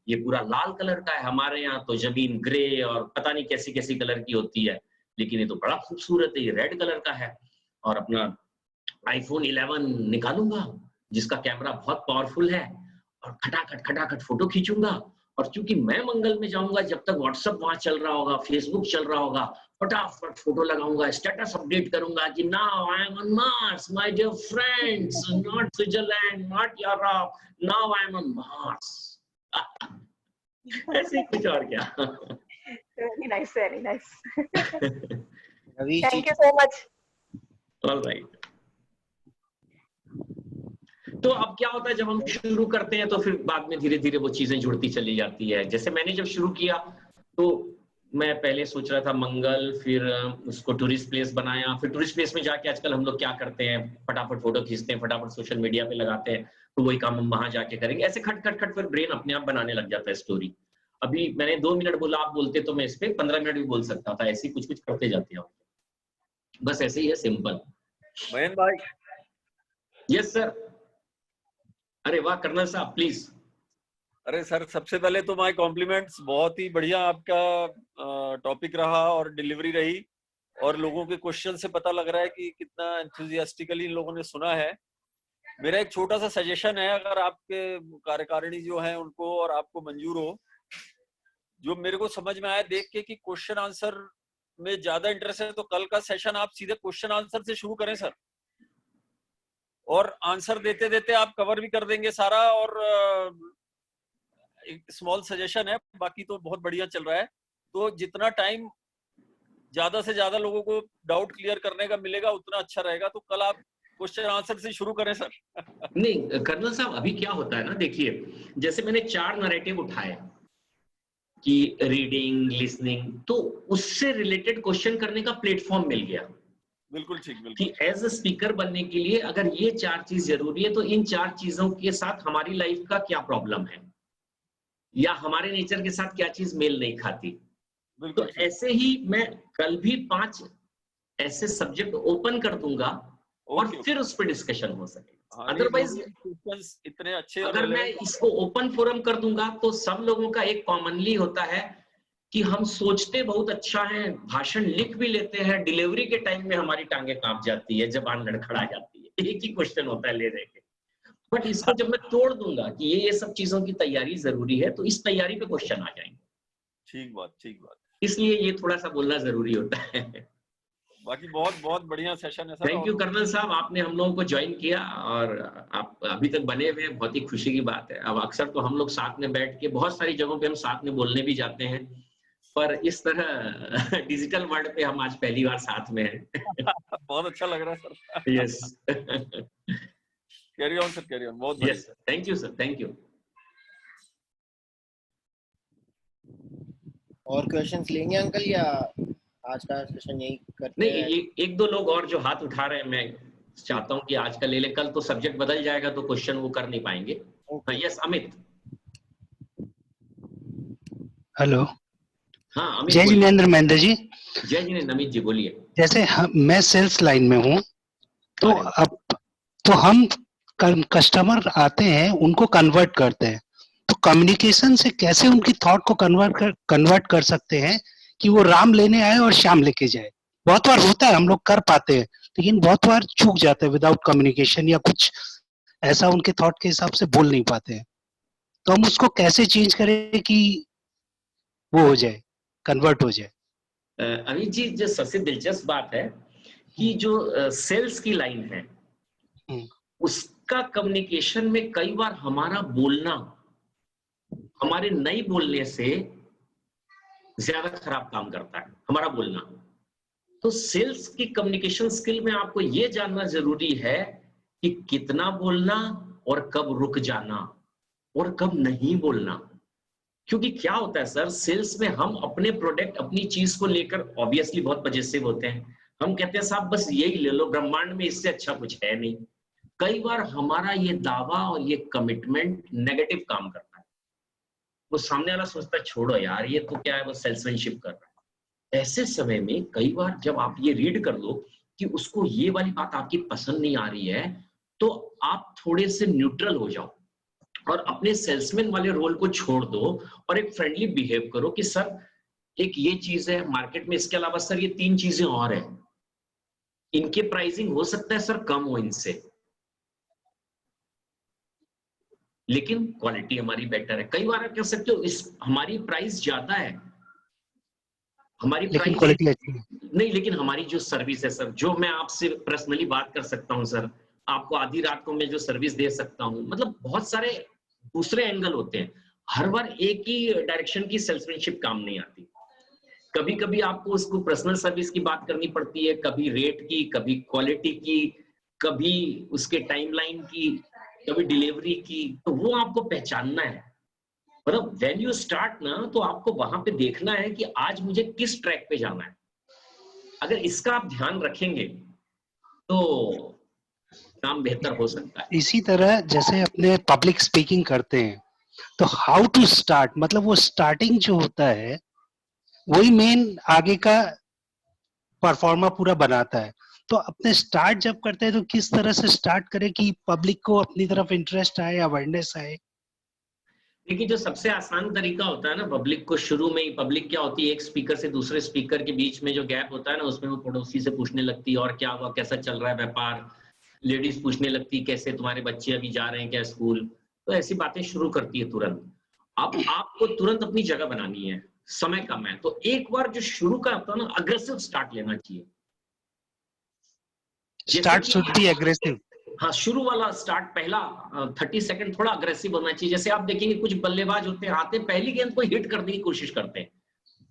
ये पूरा लाल कलर का है। हमारे यहाँ तो जमीन ग्रे और पता नहीं कैसी कैसी कलर की होती है, लेकिन ये तो बड़ा खूबसूरत है, ये रेड कलर का है। और अपना iPhone 11 निकालूंगा जिसका कैमरा बहुत पावरफुल है, और खटाखट फोटो खींचूंगा। और क्योंकि मैं मंगल में जाऊंगा, जब तक व्हाट्सएप वहां चल रहा होगा, फेसबुक चल रहा होगा, फटाफट फोटो लगाऊंगा, स्टेटस अपडेट करूंगा कि now I am on Mars my dear friends, not Switzerland, not Europe, now I am on Mars. ऐसे कुछ और क्या। Very nice, very nice. Thank you so much. All right. तो अब क्या होता है, जब हम शुरू करते हैं तो फिर बाद में धीरे धीरे वो चीजें जुड़ती चली जाती है। जैसे मैंने जब शुरू किया तो मैं पहले सोच रहा था मंगल, फिर उसको टूरिस्ट प्लेस बनाया, फिर टूरिस्ट प्लेस में जाके आजकल हम लोग क्या करते हैं, फटाफट फोटो खींचते हैं, फटाफट सोशल मीडिया पे लगाते हैं, तो वही काम हम वहां जाके करेंगे। ऐसे खट खट खट फिर ब्रेन अपने आप बनाने लग जाता है स्टोरी। अभी मैंने 2 मिनट बोला, आप बोलते तो मैं इस पे 15 मिनट भी बोल सकता था। ऐसे कुछ कुछ करते जाते हैं, बस ऐसे ही है, सिंपल। मयंक भाई। Yes sir. अरे वाह कर्नल साहब, प्लीज। अरे सर, सबसे पहले तो माय कॉम्प्लीमेंट्स, बहुत ही बढ़िया आपका टॉपिक रहा और डिलीवरी रही, और लोगों के क्वेश्चन से पता लग रहा है कि कितना एंथुसियास्टिकली इन लोगों ने सुना है। मेरा एक छोटा सा सजेशन है, अगर आपके कार्यकारिणी जो है उनको और आपको मंजूर हो, जो मेरे को समझ में आया देख के कि क्वेश्चन आंसर में ज्यादा इंटरेस्ट है, तो कल का सेशन आप सीधे क्वेश्चन आंसर से शुरू करें सर, और आंसर देते देते आप कवर भी कर देंगे सारा। और एक स्मॉल सजेशन है, बाकी तो बहुत बढ़िया चल रहा है। तो जितना टाइम ज्यादा से ज्यादा लोगों को डाउट क्लियर करने का मिलेगा उतना अच्छा रहेगा। तो कल आप क्वेश्चन आंसर से शुरू करें सर। नहीं कर्नल साहब, अभी क्या होता है ना, देखिए जैसे मैंने 4 नैरेटिव उठाए कि रीडिंग, लिसनिंग, तो उससे रिलेटेड क्वेश्चन करने का प्लेटफॉर्म मिल गया। बिल्कुल ठीक, बिल्कुल। कि एज अ स्पीकर बनने के लिए अगर ये 4 चीज जरूरी है, तो इन 4 चीजों के साथ हमारी लाइफ का क्या प्रॉब्लम है, या हमारे नेचर के साथ क्या चीज मेल नहीं खाती। तो ऐसे ही मैं कल भी 5 ऐसे सब्जेक्ट ओपन कर दूंगा, और फिर उस पर डिस्कशन हो सके। अदरवाइज इतने अच्छे, अगर मैं इसको ओपन फोरम कर दूंगा तो सब लोगों का एक कॉमनली होता है कि हम सोचते बहुत अच्छा है, भाषण लिख भी लेते हैं, डिलीवरी के टाइम में हमारी टांगे कांप जाती है, जबान लड़खड़ा जाती है, एक ही क्वेश्चन होता है ले रहे के। बट इसको जब मैं तोड़ दूंगा कि ये सब चीजों की तैयारी जरूरी है, तो इस तैयारी पे क्वेश्चन आ जाएंगे। ठीक बात, ठीक बात। इसलिए ये थोड़ा सा बोलना जरूरी होता है। बाकी बहुत बहुत बढ़िया सेशन है सर। थैंक यू कर्नल साहब, आपने हम लोगों को ज्वाइन किया और आप अभी तक बने हुए, बहुत ही खुशी की बात है। अब अक्सर तो हम लोग साथ में बैठ के बहुत सारी जगहों पे हम साथ में बोलने भी जाते हैं, पर इस तरह डिजिटल वर्ल्ड पे हम आज पहली बार साथ में हैं। बहुत अच्छा लग रहा है सर। Yes. Carry on sir, carry on. बहुत yes, thank you sir, thank you. और क्वेश्चंस लेंगे अंकल, या आज का सेशन यही करते हैं? नहीं, 1-2 लोग और जो हाथ उठा रहे हैं, मैं चाहता हूं कि आज का ले ले, कल तो सब्जेक्ट बदल जाएगा तो क्वेश्चन वो कर नहीं पाएंगे। यस अमित। हेलो। हाँ अमित। जय जिनेंद्र महेंद्र जी। जय जिनेंद्र, अमित जी बोलिए। जैसे मैं सेल्स लाइन में हूँ, तो अब तो हम कस्टमर आते हैं, उनको कन्वर्ट करते हैं, तो कम्युनिकेशन से कैसे उनकी थॉट को कन्वर्ट कर सकते हैं कि वो राम लेने आए और श्याम लेके जाए। बहुत बार होता है, हम लोग कर पाते हैं, लेकिन बहुत बार चूक जाते हैं विदाउट कम्युनिकेशन, या कुछ ऐसा उनके थॉट के हिसाब से बोल नहीं पाते हैं। तो हम उसको कैसे चेंज करें कि वो हो जाए, कन्वर्ट हो जाए। अमित जी, जो सबसे दिलचस्प बात है कि जो सेल्स की लाइन है, उसका कम्युनिकेशन में कई बार हमारा बोलना हमारे नहीं बोलने से ज्यादा खराब काम करता है, हमारा बोलना। तो सेल्स की कम्युनिकेशन स्किल में आपको ये जानना जरूरी है कि कितना बोलना और कब रुक जाना और कब नहीं बोलना। क्योंकि क्या होता है सर, सेल्स में हम अपने प्रोडक्ट, अपनी चीज को लेकर ऑब्वियसली बहुत पजेसिव होते हैं। हम कहते हैं साहब बस यही ले लो, ब्रह्मांड में इससे अच्छा कुछ है नहीं। कई बार हमारा ये दावा और ये कमिटमेंट नेगेटिव काम करता है। वो सामने वाला सोचता है छोड़ो यार, ये तो क्या है, वो सेल्समैनशिप कर रहा है। ऐसे समय में कई बार जब आप ये रीड कर लो कि उसको ये वाली बात आपकी पसंद नहीं आ रही है, तो आप थोड़े से न्यूट्रल हो जाओ और अपने सेल्समैन वाले रोल को छोड़ दो और एक फ्रेंडली बिहेव करो कि सर एक ये चीज है मार्केट में, इसके अलावा सर ये 3 चीजें और हैं, इनके प्राइसिंग हो सकता है सर कम हो इनसे, लेकिन क्वालिटी हमारी बेटर है। कई बार आप कह सकते हो इस हमारी प्राइस ज्यादा है, हमारी लेकिन प्राइस क्वालिटी अच्छी है नहीं, लेकिन हमारी जो सर्विस है सर, जो मैं आपसे पर्सनली बात कर सकता हूं सर, आपको आधी रात को मैं जो सर्विस दे सकता हूं, मतलब बहुत सारे दूसरे एंगल होते हैं। हर बार एक ही डायरेक्शन की सेल्समैनशिप काम नहीं आती। कभी कभी आपको उसको पर्सनल सर्विस की बात करनी पड़ती है, कभी रेट की, कभी क्वालिटी की, कभी उसके टाइमलाइन की, कभी डिलीवरी की। तो वो आपको पहचानना है। मतलब व्हेन यू स्टार्ट ना, तो आपको वहां पे देखना है कि आज मुझे किस ट्रैक पे जाना है। अगर इसका आप ध्यान रखेंगे तो काम बेहतर हो सकता है। इसी तरह जैसे अपने पब्लिक स्पीकिंग करते हैं, तो हाउ टू स्टार्ट, मतलब वो स्टार्टिंग जो होता है वही मेन आगे का परफॉर्मा पूरा बनाता है। तो अपने स्टार्ट जब करते हैं तो किस तरह से स्टार्ट करें कि पब्लिक को अपनी तरफ इंटरेस्ट आए, अवेयरनेस आए? देखिए जो सबसे आसान तरीका होता है ना पब्लिक को शुरू में ही, पब्लिक क्या होती है, एक स्पीकर से दूसरे स्पीकर के बीच में जो गैप होता है ना, उसमें वो पड़ोसी से पूछने लगती है और क्या हुआ, कैसा चल रहा है व्यापार। लेडीज पूछने लगती है कैसे तुम्हारे बच्चे अभी जा रहे हैं क्या स्कूल। तो ऐसी बातें शुरू करती है तुरंत। अब आपको तुरंत अपनी जगह बनानी है, समय कम है, तो एक बार जो शुरू का होता है ना, अग्रेसिव स्टार्ट लेना चाहिए। Start should be aggressive. हाँ, शुरू वाला स्टार्ट पहला 30 सेकंड थोड़ा अग्रेसिव होना चाहिए। जैसे आप देखेंगे कुछ बल्लेबाज होते हैं, आते पहली गेंद को हिट करने की कोशिश करते हैं,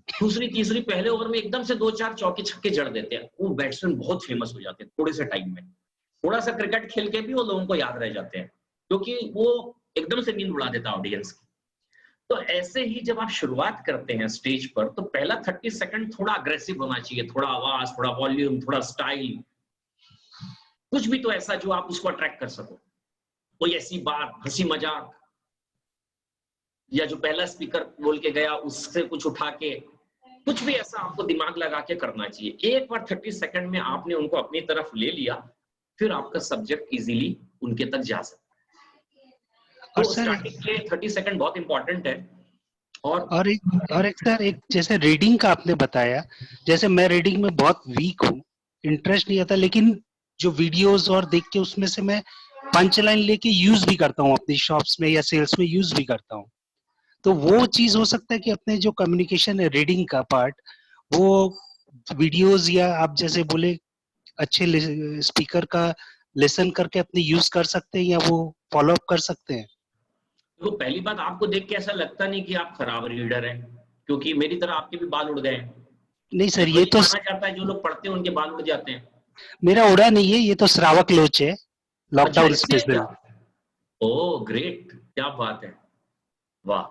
दूसरी तीसरी पहले ओवर में एकदम से 2-4 चौके छक्के जड़ देते हैं। वो बैट्समैन बहुत फेमस हो जाते हैं थोड़े से टाइम में। थोड़ा सा क्रिकेट खेल के भी वो लोगों को याद रह जाते हैं, क्योंकि वो एकदम से नींद उड़ा देता है ऑडियंस की। तो ऐसे ही जब आप शुरुआत करते हैं स्टेज पर, तो पहला 30 सेकंड थोड़ा अग्रेसिव होना चाहिए, थोड़ा आवाज, थोड़ा वॉल्यूम, थोड़ा स्टाइल, कुछ भी तो ऐसा जो आप उसको अट्रैक्ट कर सको। कोई ऐसी बात, हंसी मजाक, या जो पहला स्पीकर बोल के गया उससे कुछ उठा के, कुछ भी ऐसा आपको दिमाग लगा के करना चाहिए। एक बार 30 सेकंड में आपने उनको अपनी तरफ ले लिया, फिर आपका सब्जेक्ट इजीली उनके तक जा सकता है। तो स्टार्टिंग के 30 सेकंड बहुत इंपॉर्टेंट है। और एक सर, एक जैसे रीडिंग का आपने बताया, जैसे मैं रीडिंग में बहुत वीक हूँ, इंटरेस्ट नहीं आता, लेकिन जो वीडियोस और देख के उसमें से मैं पंच लाइन लेके यूज भी करता हूँ अपनी शॉप्स में या सेल्स में यूज भी करता हूँ। तो वो चीज हो सकता है कि अपने जो कम्युनिकेशन है रीडिंग का पार्ट, वो वीडियोस या आप जैसे बोले अच्छे स्पीकर का लिसन करके अपने यूज कर सकते हैं या वो फॉलो अप कर सकते हैं। तो पहली बात, आपको देख के ऐसा लगता नहीं कि आप खराब रीडर हैं, क्योंकि मेरी तरह आपके भी बाल उड़ गए हैं। नहीं सर, ये तो माना जाता है जो लोग पढ़ते हैं उनके बाल उड़ जाते हैं। मेरा उड़ा नहीं है, ये तो श्रावक लोच है, लॉकडाउन स्पेशल। ओह ग्रेट, क्या बात है, वाह।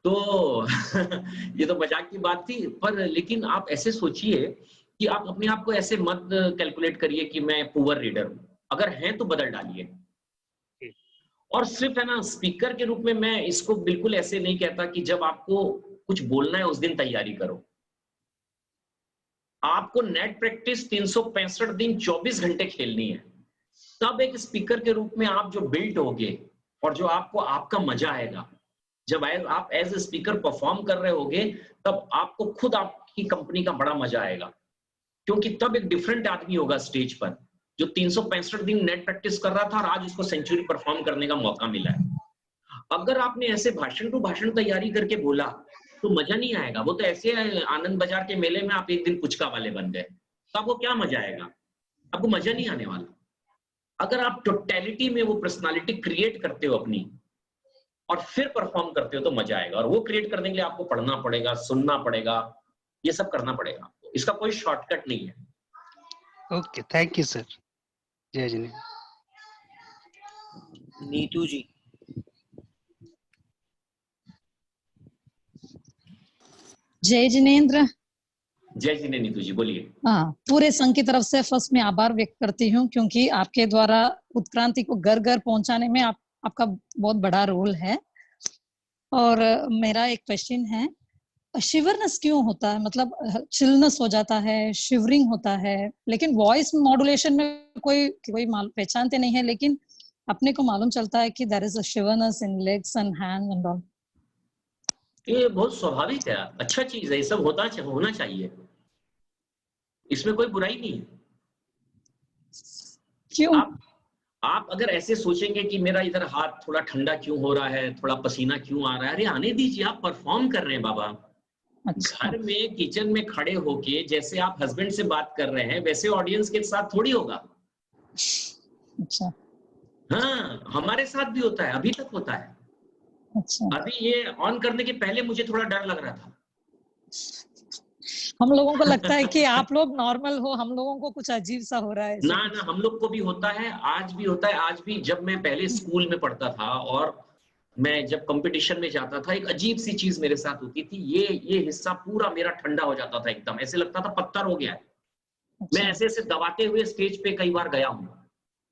तो ये तो मजाक की बात थी, पर लेकिन आप ऐसे सोचिए कि आप अपने आप को ऐसे मत कैलकुलेट करिए कि मैं पुअर रीडर हूं। अगर हैं तो बदल डालिए। और सिर्फ है ना, स्पीकर के रूप में मैं इसको बिल्कुल ऐसे नहीं कहता कि जब आपको कुछ बोलना है उस दिन तैयारी करो। आपको नेट प्रैक्टिस 365 दिन 24 घंटे खेलनी है, तब एक स्पीकर के रूप में आप जो बिल्ड होगे और जो आपको आपका मजा आएगा। जब आप एज ए स्पीकर परफॉर्म कर रहे होगे, तब आपको खुद आपकी कंपनी का बड़ा मजा आएगा, क्योंकि तब एक डिफरेंट आदमी होगा स्टेज पर, जो 365 दिन नेट प्रैक्टिस कर रहा था और आज उसको सेंचुरी परफॉर्म करने का मौका मिला है। अगर आपने ऐसे भाषण टू भाषण तैयारी करके बोला तो मजा नहीं आएगा। वो तो ऐसे आनंद बाजार के मेले में आप एक दिन पुचका वाले बन गए, तो आपको क्या मजा आएगा? आपको मजा नहीं आने वाला। अगर आप टोटलिटी में वो पर्सनालिटी क्रिएट करते हो अपनी और फिर परफॉर्म करते हो तो मजा आएगा। और वो क्रिएट करने के लिए आपको पढ़ना पड़ेगा, सुनना पड़ेगा, ये सब करना पड़ेगा आपको। इसका कोई शॉर्टकट नहीं है। Okay, thank you sir. जय जिनेन्द्र। नीतू जी। जय जिनेन्द्र। जय जिने नीतू जी, बोलिए। हाँ, पूरे संघ की तरफ से फर्स्ट मैं आभार व्यक्त करती हूँ, क्योंकि आपके द्वारा उत्क्रांति को घर घर पहुंचाने में आपका बहुत बड़ा रोल है। और मेरा एक क्वेश्चन है, शिवरनेस क्यों होता है? मतलब चिलनेस हो जाता है, शिवरिंग होता है, लेकिन वॉइस मॉड्यूलेशन में कोई पहचानते नहीं है, लेकिन अपने को मालूम चलता है कि there is a shiverness in legs and hands and all. ये बहुत स्वाभाविक है, अच्छा चीज है, ये सब होना चाहिए, इसमें कोई बुराई नहीं है। क्यों? आप अगर ऐसे सोचेंगे कि मेरा इधर हाथ थोड़ा ठंडा क्यों हो रहा है, थोड़ा पसीना क्यों आ रहा है, अरे आने दीजिए, आप परफॉर्म कर रहे हैं बाबा। अच्छा। घर में किचन में खड़े होके जैसे आप हस्बैंड से बात कर रहे हैं, वैसे ऑडियंस के साथ थोड़ी होगा। अच्छा। हाँ, हमारे साथ भी होता है, अभी तक होता है। अच्छा। अभी ये ऑन करने के पहले मुझे थोड़ा डर लग रहा था। हम लोगों को लगता है कि आप लोग नॉर्मल हो, हम लोगों को कुछ अजीब सा हो रहा है। ना, हम लोग को भी होता है, आज भी होता है। आज भी जब मैं पहले स्कूल में पढ़ता था और मैं जब कंपटीशन में जाता था, एक अजीब सी चीज मेरे साथ होती थी, ये हिस्सा पूरा मेरा ठंडा हो जाता था, एकदम ऐसे लगता था पत्थर हो गया है। मैं ऐसे दबाते हुए स्टेज पे कई बार गया हूँ।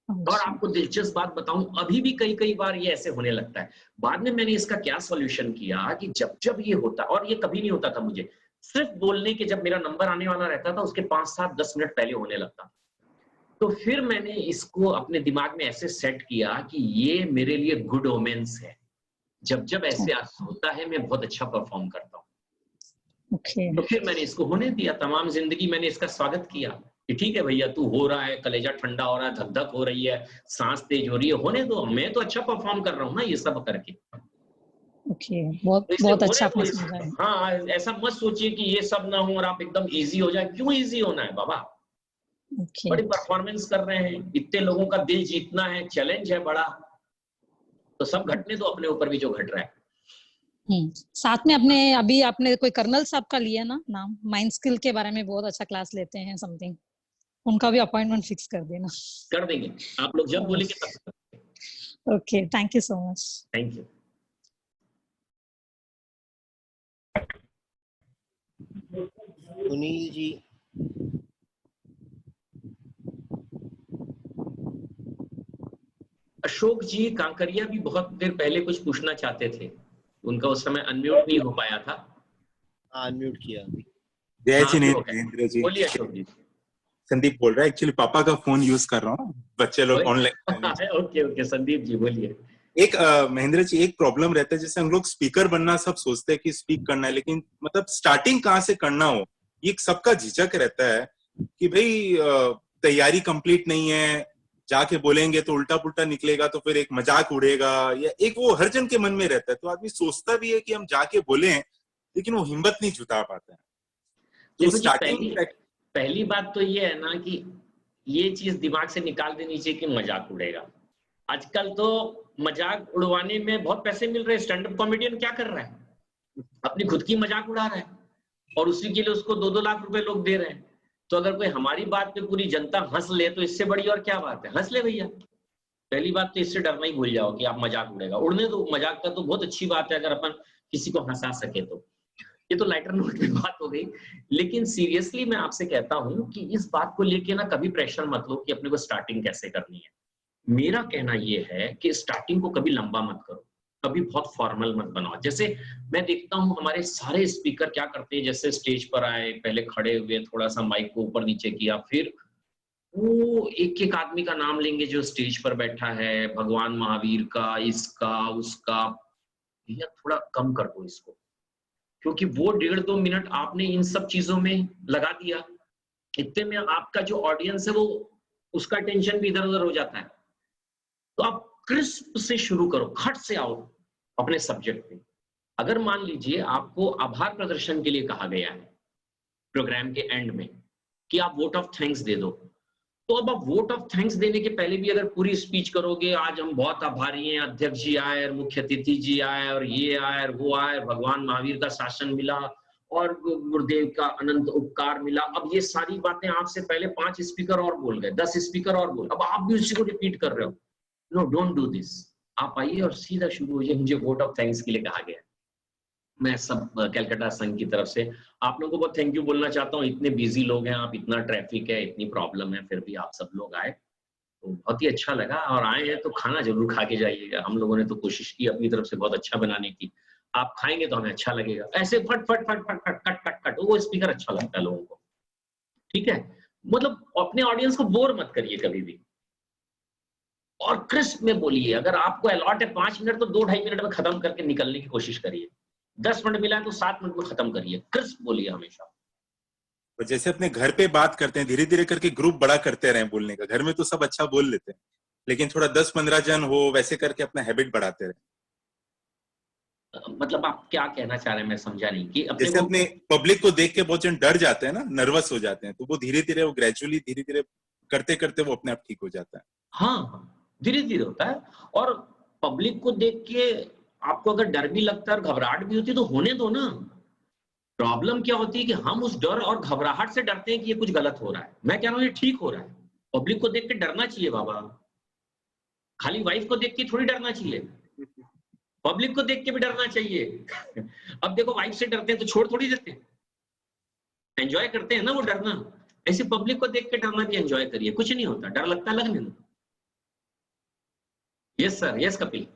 और आपको दिलचस्प बात बताऊं, अभी भी कई बार ये ऐसे होने लगता है। बाद में मैंने इसका क्या सॉल्यूशन किया कि जब ये होता, और ये कभी नहीं होता था मुझे, सिर्फ बोलने के जब मेरा नंबर आने वाला रहता था उसके 5, 7, 10 मिनट पहले होने लगता। तो फिर मैंने इसको अपने दिमाग में ऐसे सेट किया कि ये मेरे लिए गुड ओमेंस है, जब ऐसे होता है मैं बहुत अच्छा परफॉर्म करता हूँ। तो फिर मैंने इसको होने दिया, तमाम जिंदगी मैंने इसका स्वागत किया कि ठीक है भैया, तू हो रहा है, कलेजा ठंडा हो रहा है, धक धक हो रही है, सांस तेज हो रही है, होने दो, मैं तो अच्छा परफॉर्म कर रहा हूँ ना ये सब करके। बहुत अच्छा आपने समझाया। हाँ, ऐसा मत सोचिए कि ये सब ना हो और आप एकदम इजी हो जाए। क्यों इजी होना है बाबा? बड़ी परफॉर्मेंस कर रहे हैं, इतने लोगों का दिल जीतना है, चैलेंज है बड़ा, तो सब घटने दो अपने ऊपर भी जो घट रहा है। साथ में अभी आपने कोई कर्नल साहब का लिया ना नाम, माइंड स्किल के बारे में बहुत अच्छा क्लास लेते हैं समथिंग, उनका भी अपॉइंटमेंट फिक्स कर देना। कर देंगे, आप लोग जब बोलेंगे तब। Okay, thank you so much. Thank you. Sunil ji. Ashok ji Kankaria भी बहुत देर पहले कुछ पूछना चाहते थे, उनका उस समय अनम्यूट नहीं हो पाया था। अनम्यूट किया। जय जिनेंद्र जी। बोलिए अशोक जी। संदीप बोल रहा है, एक्चुअली पापा का फोन यूज कर रहा हूँ, बच्चे लोग ऑनलाइन। ओके संदीप जी बोलिए। एक महेंद्र जी, एक प्रॉब्लम रहता है, जैसे हम लोग स्पीकर बनना सब सोचते हैं कि स्पीक करना है, लेकिन मतलब स्टार्टिंग कहाँ से करना हो, ये सबका झिझक रहता है कि भाई तैयारी कंप्लीट नहीं है, जाके बोलेंगे तो उल्टा पुल्टा निकलेगा, तो फिर एक मजाक उड़ेगा, या एक वो हर जन के मन में रहता है। तो आदमी सोचता भी है कि हम जाके बोलें, लेकिन वो हिम्मत नहीं जुटा पाता है। तो स्टार्टिंग पहली बात तो ये है ना कि ये चीज दिमाग से निकाल देनी चाहिए कि मजाक उड़ेगा। आजकल तो मजाक उड़वाने में बहुत पैसे मिल रहे हैं। स्टैंड अप कॉमेडियन क्या कर रहा है, अपनी खुद की मजाक उड़ा रहा है और उसी के लिए उसको 2-2 लाख रुपए लोग दे रहे हैं। तो अगर कोई हमारी बात पे पूरी जनता हंस ले तो इससे बड़ी और क्या बात है, हंस ले भैया। पहली बात तो इससे डरना ही भूल जाओ कि आप मजाक उड़ेगा, उड़ने दो। मजाक का तो बहुत अच्छी बात है अगर अपन किसी को हंसा सके तो। ये तो लाइटर नोट की बात हो गई, लेकिन सीरियसली मैं आपसे कहता हूं कि इस बात को लेके ना कभी प्रेशर मत लो कि अपने को स्टार्टिंग कैसे करनी है। मेरा कहना ये है कि स्टार्टिंग को कभी लंबा मत करो, कभी बहुत फॉर्मल मत बनाओ। जैसे मैं देखता हूँ हमारे सारे स्पीकर क्या करते हैं, जैसे स्टेज पर आए, पहले खड़े हुए, थोड़ा सा माइक को ऊपर नीचे किया, फिर वो एक एक आदमी का नाम लेंगे जो स्टेज पर बैठा है, भगवान महावीर का, इसका उसका। भैया थोड़ा कम कर दो इसको, क्योंकि वो 1.5-2 मिनट आपने इन सब चीजों में लगा दिया, इतने में आपका जो ऑडियंस है वो उसका टेंशन भी इधर उधर हो जाता है। तो आप क्रिस्प से शुरू करो, खट से आओ अपने सब्जेक्ट पे। अगर मान लीजिए आपको आभार प्रदर्शन के लिए कहा गया है प्रोग्राम के एंड में कि आप वोट ऑफ थैंक्स दे दो, तो अब आप वोट ऑफ थैंक्स देने के पहले भी अगर पूरी स्पीच करोगे, आज हम बहुत आभारी हैं, अध्यक्ष जी आए और मुख्य अतिथि जी आए और ये आए और वो आए, भगवान महावीर का शासन मिला और गुरुदेव का अनंत उपकार मिला, अब ये सारी बातें आपसे पहले 5 स्पीकर और बोल गए, 10 स्पीकर और बोल, अब आप भी उसी को रिपीट कर रहे हो। No, don't do this. आप आइए और सीधा शुरू हो जाए, मुझे वोट ऑफ थैंक्स के लिए कहा गया। मैं सब कलकत्ता संघ की तरफ से आप लोगों को बहुत थैंक यू बोलना चाहता हूँ। इतने बिजी लोग हैं आप, इतना ट्रैफिक है, इतनी प्रॉब्लम है, फिर भी आप सब लोग आए तो बहुत ही अच्छा लगा। और आए हैं तो खाना जरूर खा के जाइएगा। हम लोगों ने तो कोशिश की अपनी तरफ से बहुत अच्छा बनाने की, आप खाएंगे तो हमें अच्छा लगेगा। ऐसे फट फट फट फट फट कट कट कट वो स्पीकर अच्छा लगता है लोगों को, ठीक है। मतलब अपने ऑडियंस को बोर मत करिए कभी भी, और क्रिस्प में बोलिए। अगर आपको अलॉट है 5 मिनट तो 2-2.5 मिनट में खत्म करके निकलने की कोशिश करिए। 10 मिनट मिला है तो 7 मिनट में खत्म करिए। क्रिस्प बोलिए हमेशा। तो जैसे अपने घर पे बात करते हैं, धीरे धीरे करके ग्रुप बड़ा करते रहे बोलने का। घर में तो सब अच्छा बोल लेते हैं, लेकिन थोड़ा 10-15 जन हो, वैसे करके अपना हैबिट बढ़ाते रहे। मतलब आप क्या कहना चाह रहे हैं, मैं समझा नहीं। कि जैसे अपने पब्लिक को देख के बहुत जन डर जाते हैं ना, नर्वस हो जाते हैं, तो वो धीरे धीरे, वो ग्रेजुअली धीरे धीरे करते करते वो अपने आप ठीक हो जाता है। हाँ, धीरे धीरे होता है। और पब्लिक को देख के आपको अगर डर भी लगता है और घबराहट भी होती है तो होने दो ना। प्रॉब्लम क्या होती है कि हम उस डर और घबराहट से डरते हैं कि ये कुछ गलत हो रहा है। मैं कह रहा हूँ ये ठीक हो रहा है। पब्लिक को देख के डरना चाहिए बाबा, खाली वाइफ को देख के थोड़ी डरना चाहिए, पब्लिक को देख के भी डरना चाहिए। अब देखो वाइफ से डरते हैं तो छोड़ थोड़ी देते हैं, एंजॉय करते हैं ना वो डरना। ऐसे पब्लिक को देख के डरना भी एंजॉय करिए, कुछ नहीं होता, डर लगता है लगने दो। Yes sir, yes Kapil.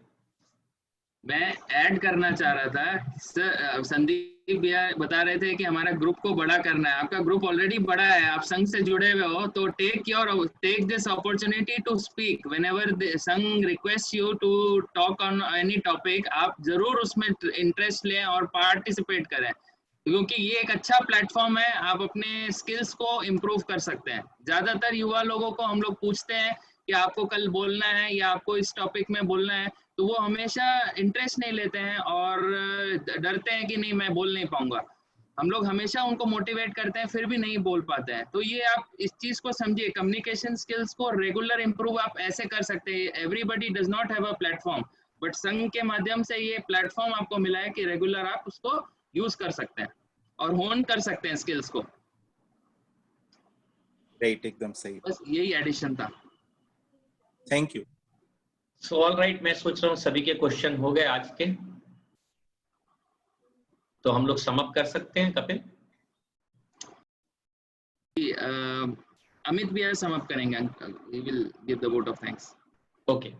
मैं ऐड करना चाह रहा था सर, संदीप भैया बता रहे थे कि हमारा ग्रुप को बड़ा करना है। आपका ग्रुप ऑलरेडी बड़ा है, आप संघ से जुड़े हुए हो, तो take this opportunity to speak whenever Sangh request you to talk on any topic. आप जरूर उसमें इंटरेस्ट लें और पार्टिसिपेट करें, क्योंकि ये एक अच्छा प्लेटफॉर्म है। आप अपने स्किल्स को इम्प्रूव कर सकते हैं। ज्यादातर युवा लोगों को हम लोग पूछते हैं कि आपको कल बोलना है या आपको इस टॉपिक में बोलना है, तो वो हमेशा इंटरेस्ट नहीं लेते हैं और डरते हैं कि नहीं मैं बोल नहीं पाऊंगा। हम लोग हमेशा उनको मोटिवेट करते हैं, फिर भी नहीं बोल पाते हैं। तो ये आप इस चीज को समझिए, कम्युनिकेशन स्किल्स को रेगुलर इंप्रूव आप ऐसे कर सकते हैं। Everybody does not have a platform, but संघ के माध्यम से ये प्लेटफॉर्म आपको मिला है कि रेगुलर आप उसको यूज कर सकते हैं और होन कर सकते हैं स्किल्स को। राइट, एकदम सही। बस यही एडिशन था। Thank you. So all right, मैं सोच रहा हूँ सभी के क्वेश्चन हो गए आज के, तो हम लोग सम अप कर सकते हैं। कपिल, अमित भैया सम अप करेंगे। We will give the vote of thanks. Okay,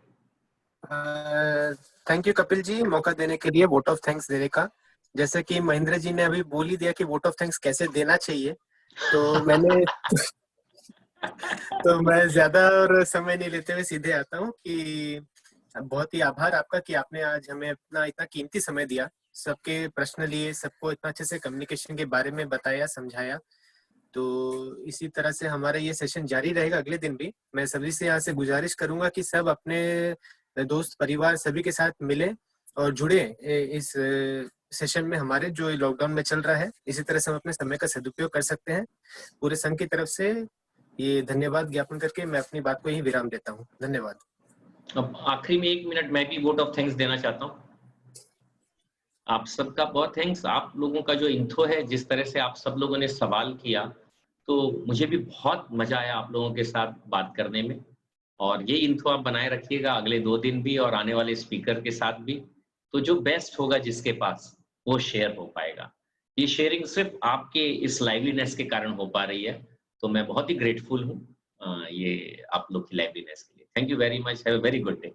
thank you Kapil ji मौका देने के लिए, वोट ऑफ थैंक्स देने का। जैसे कि महेंद्र जी ने अभी बोल ही दिया कि वोट ऑफ थैंक्स कैसे देना चाहिए, तो मैंने तो मैं ज्यादा और समय नहीं लेते हुए सीधे आता हूँ कि बहुत ही आभार आपका कि आपने आज हमें अपना इतना कीमती समय दिया, सबके प्रश्न लिए, सबको इतना अच्छे से कम्युनिकेशन के बारे में बताया, समझाया। तो इसी तरह से हमारा ये सेशन जारी रहेगा अगले दिन भी। मैं सभी से यहाँ से गुजारिश करूंगा कि सब अपने दोस्त परिवार सभी के साथ मिले और जुड़े इस सेशन में हमारे, जो लॉकडाउन में चल रहा है। इसी तरह से हम अपने समय का सदुपयोग कर सकते हैं। पूरे संघ की तरफ से ये धन्यवाद ज्ञापन करके मैं अपनी बात को यही विराम देता हूँ। धन्यवाद। अब आखिरी में 1 मिनट मैं भी वोट ऑफ थैंक्स देना चाहता हूँ। आप सबका बहुत थैंक्स। आप लोगों का जो इंथो है, जिस तरह से आप सब लोगों ने सवाल किया, तो मुझे भी बहुत मजा आया आप लोगों के साथ बात करने में। और ये इंथो आप बनाए रखिएगा अगले 2 दिन भी और आने वाले स्पीकर के साथ भी। तो जो बेस्ट होगा जिसके पास, वो शेयर हो पाएगा। ये शेयरिंग सिर्फ आपके इस लाइवलीनेस के कारण हो पा रही है, तो मैं बहुत ही ग्रेटफुल हूँ ये आप लोग की लाइवलीनेस के लिए। Thank you very much. Have a very good day.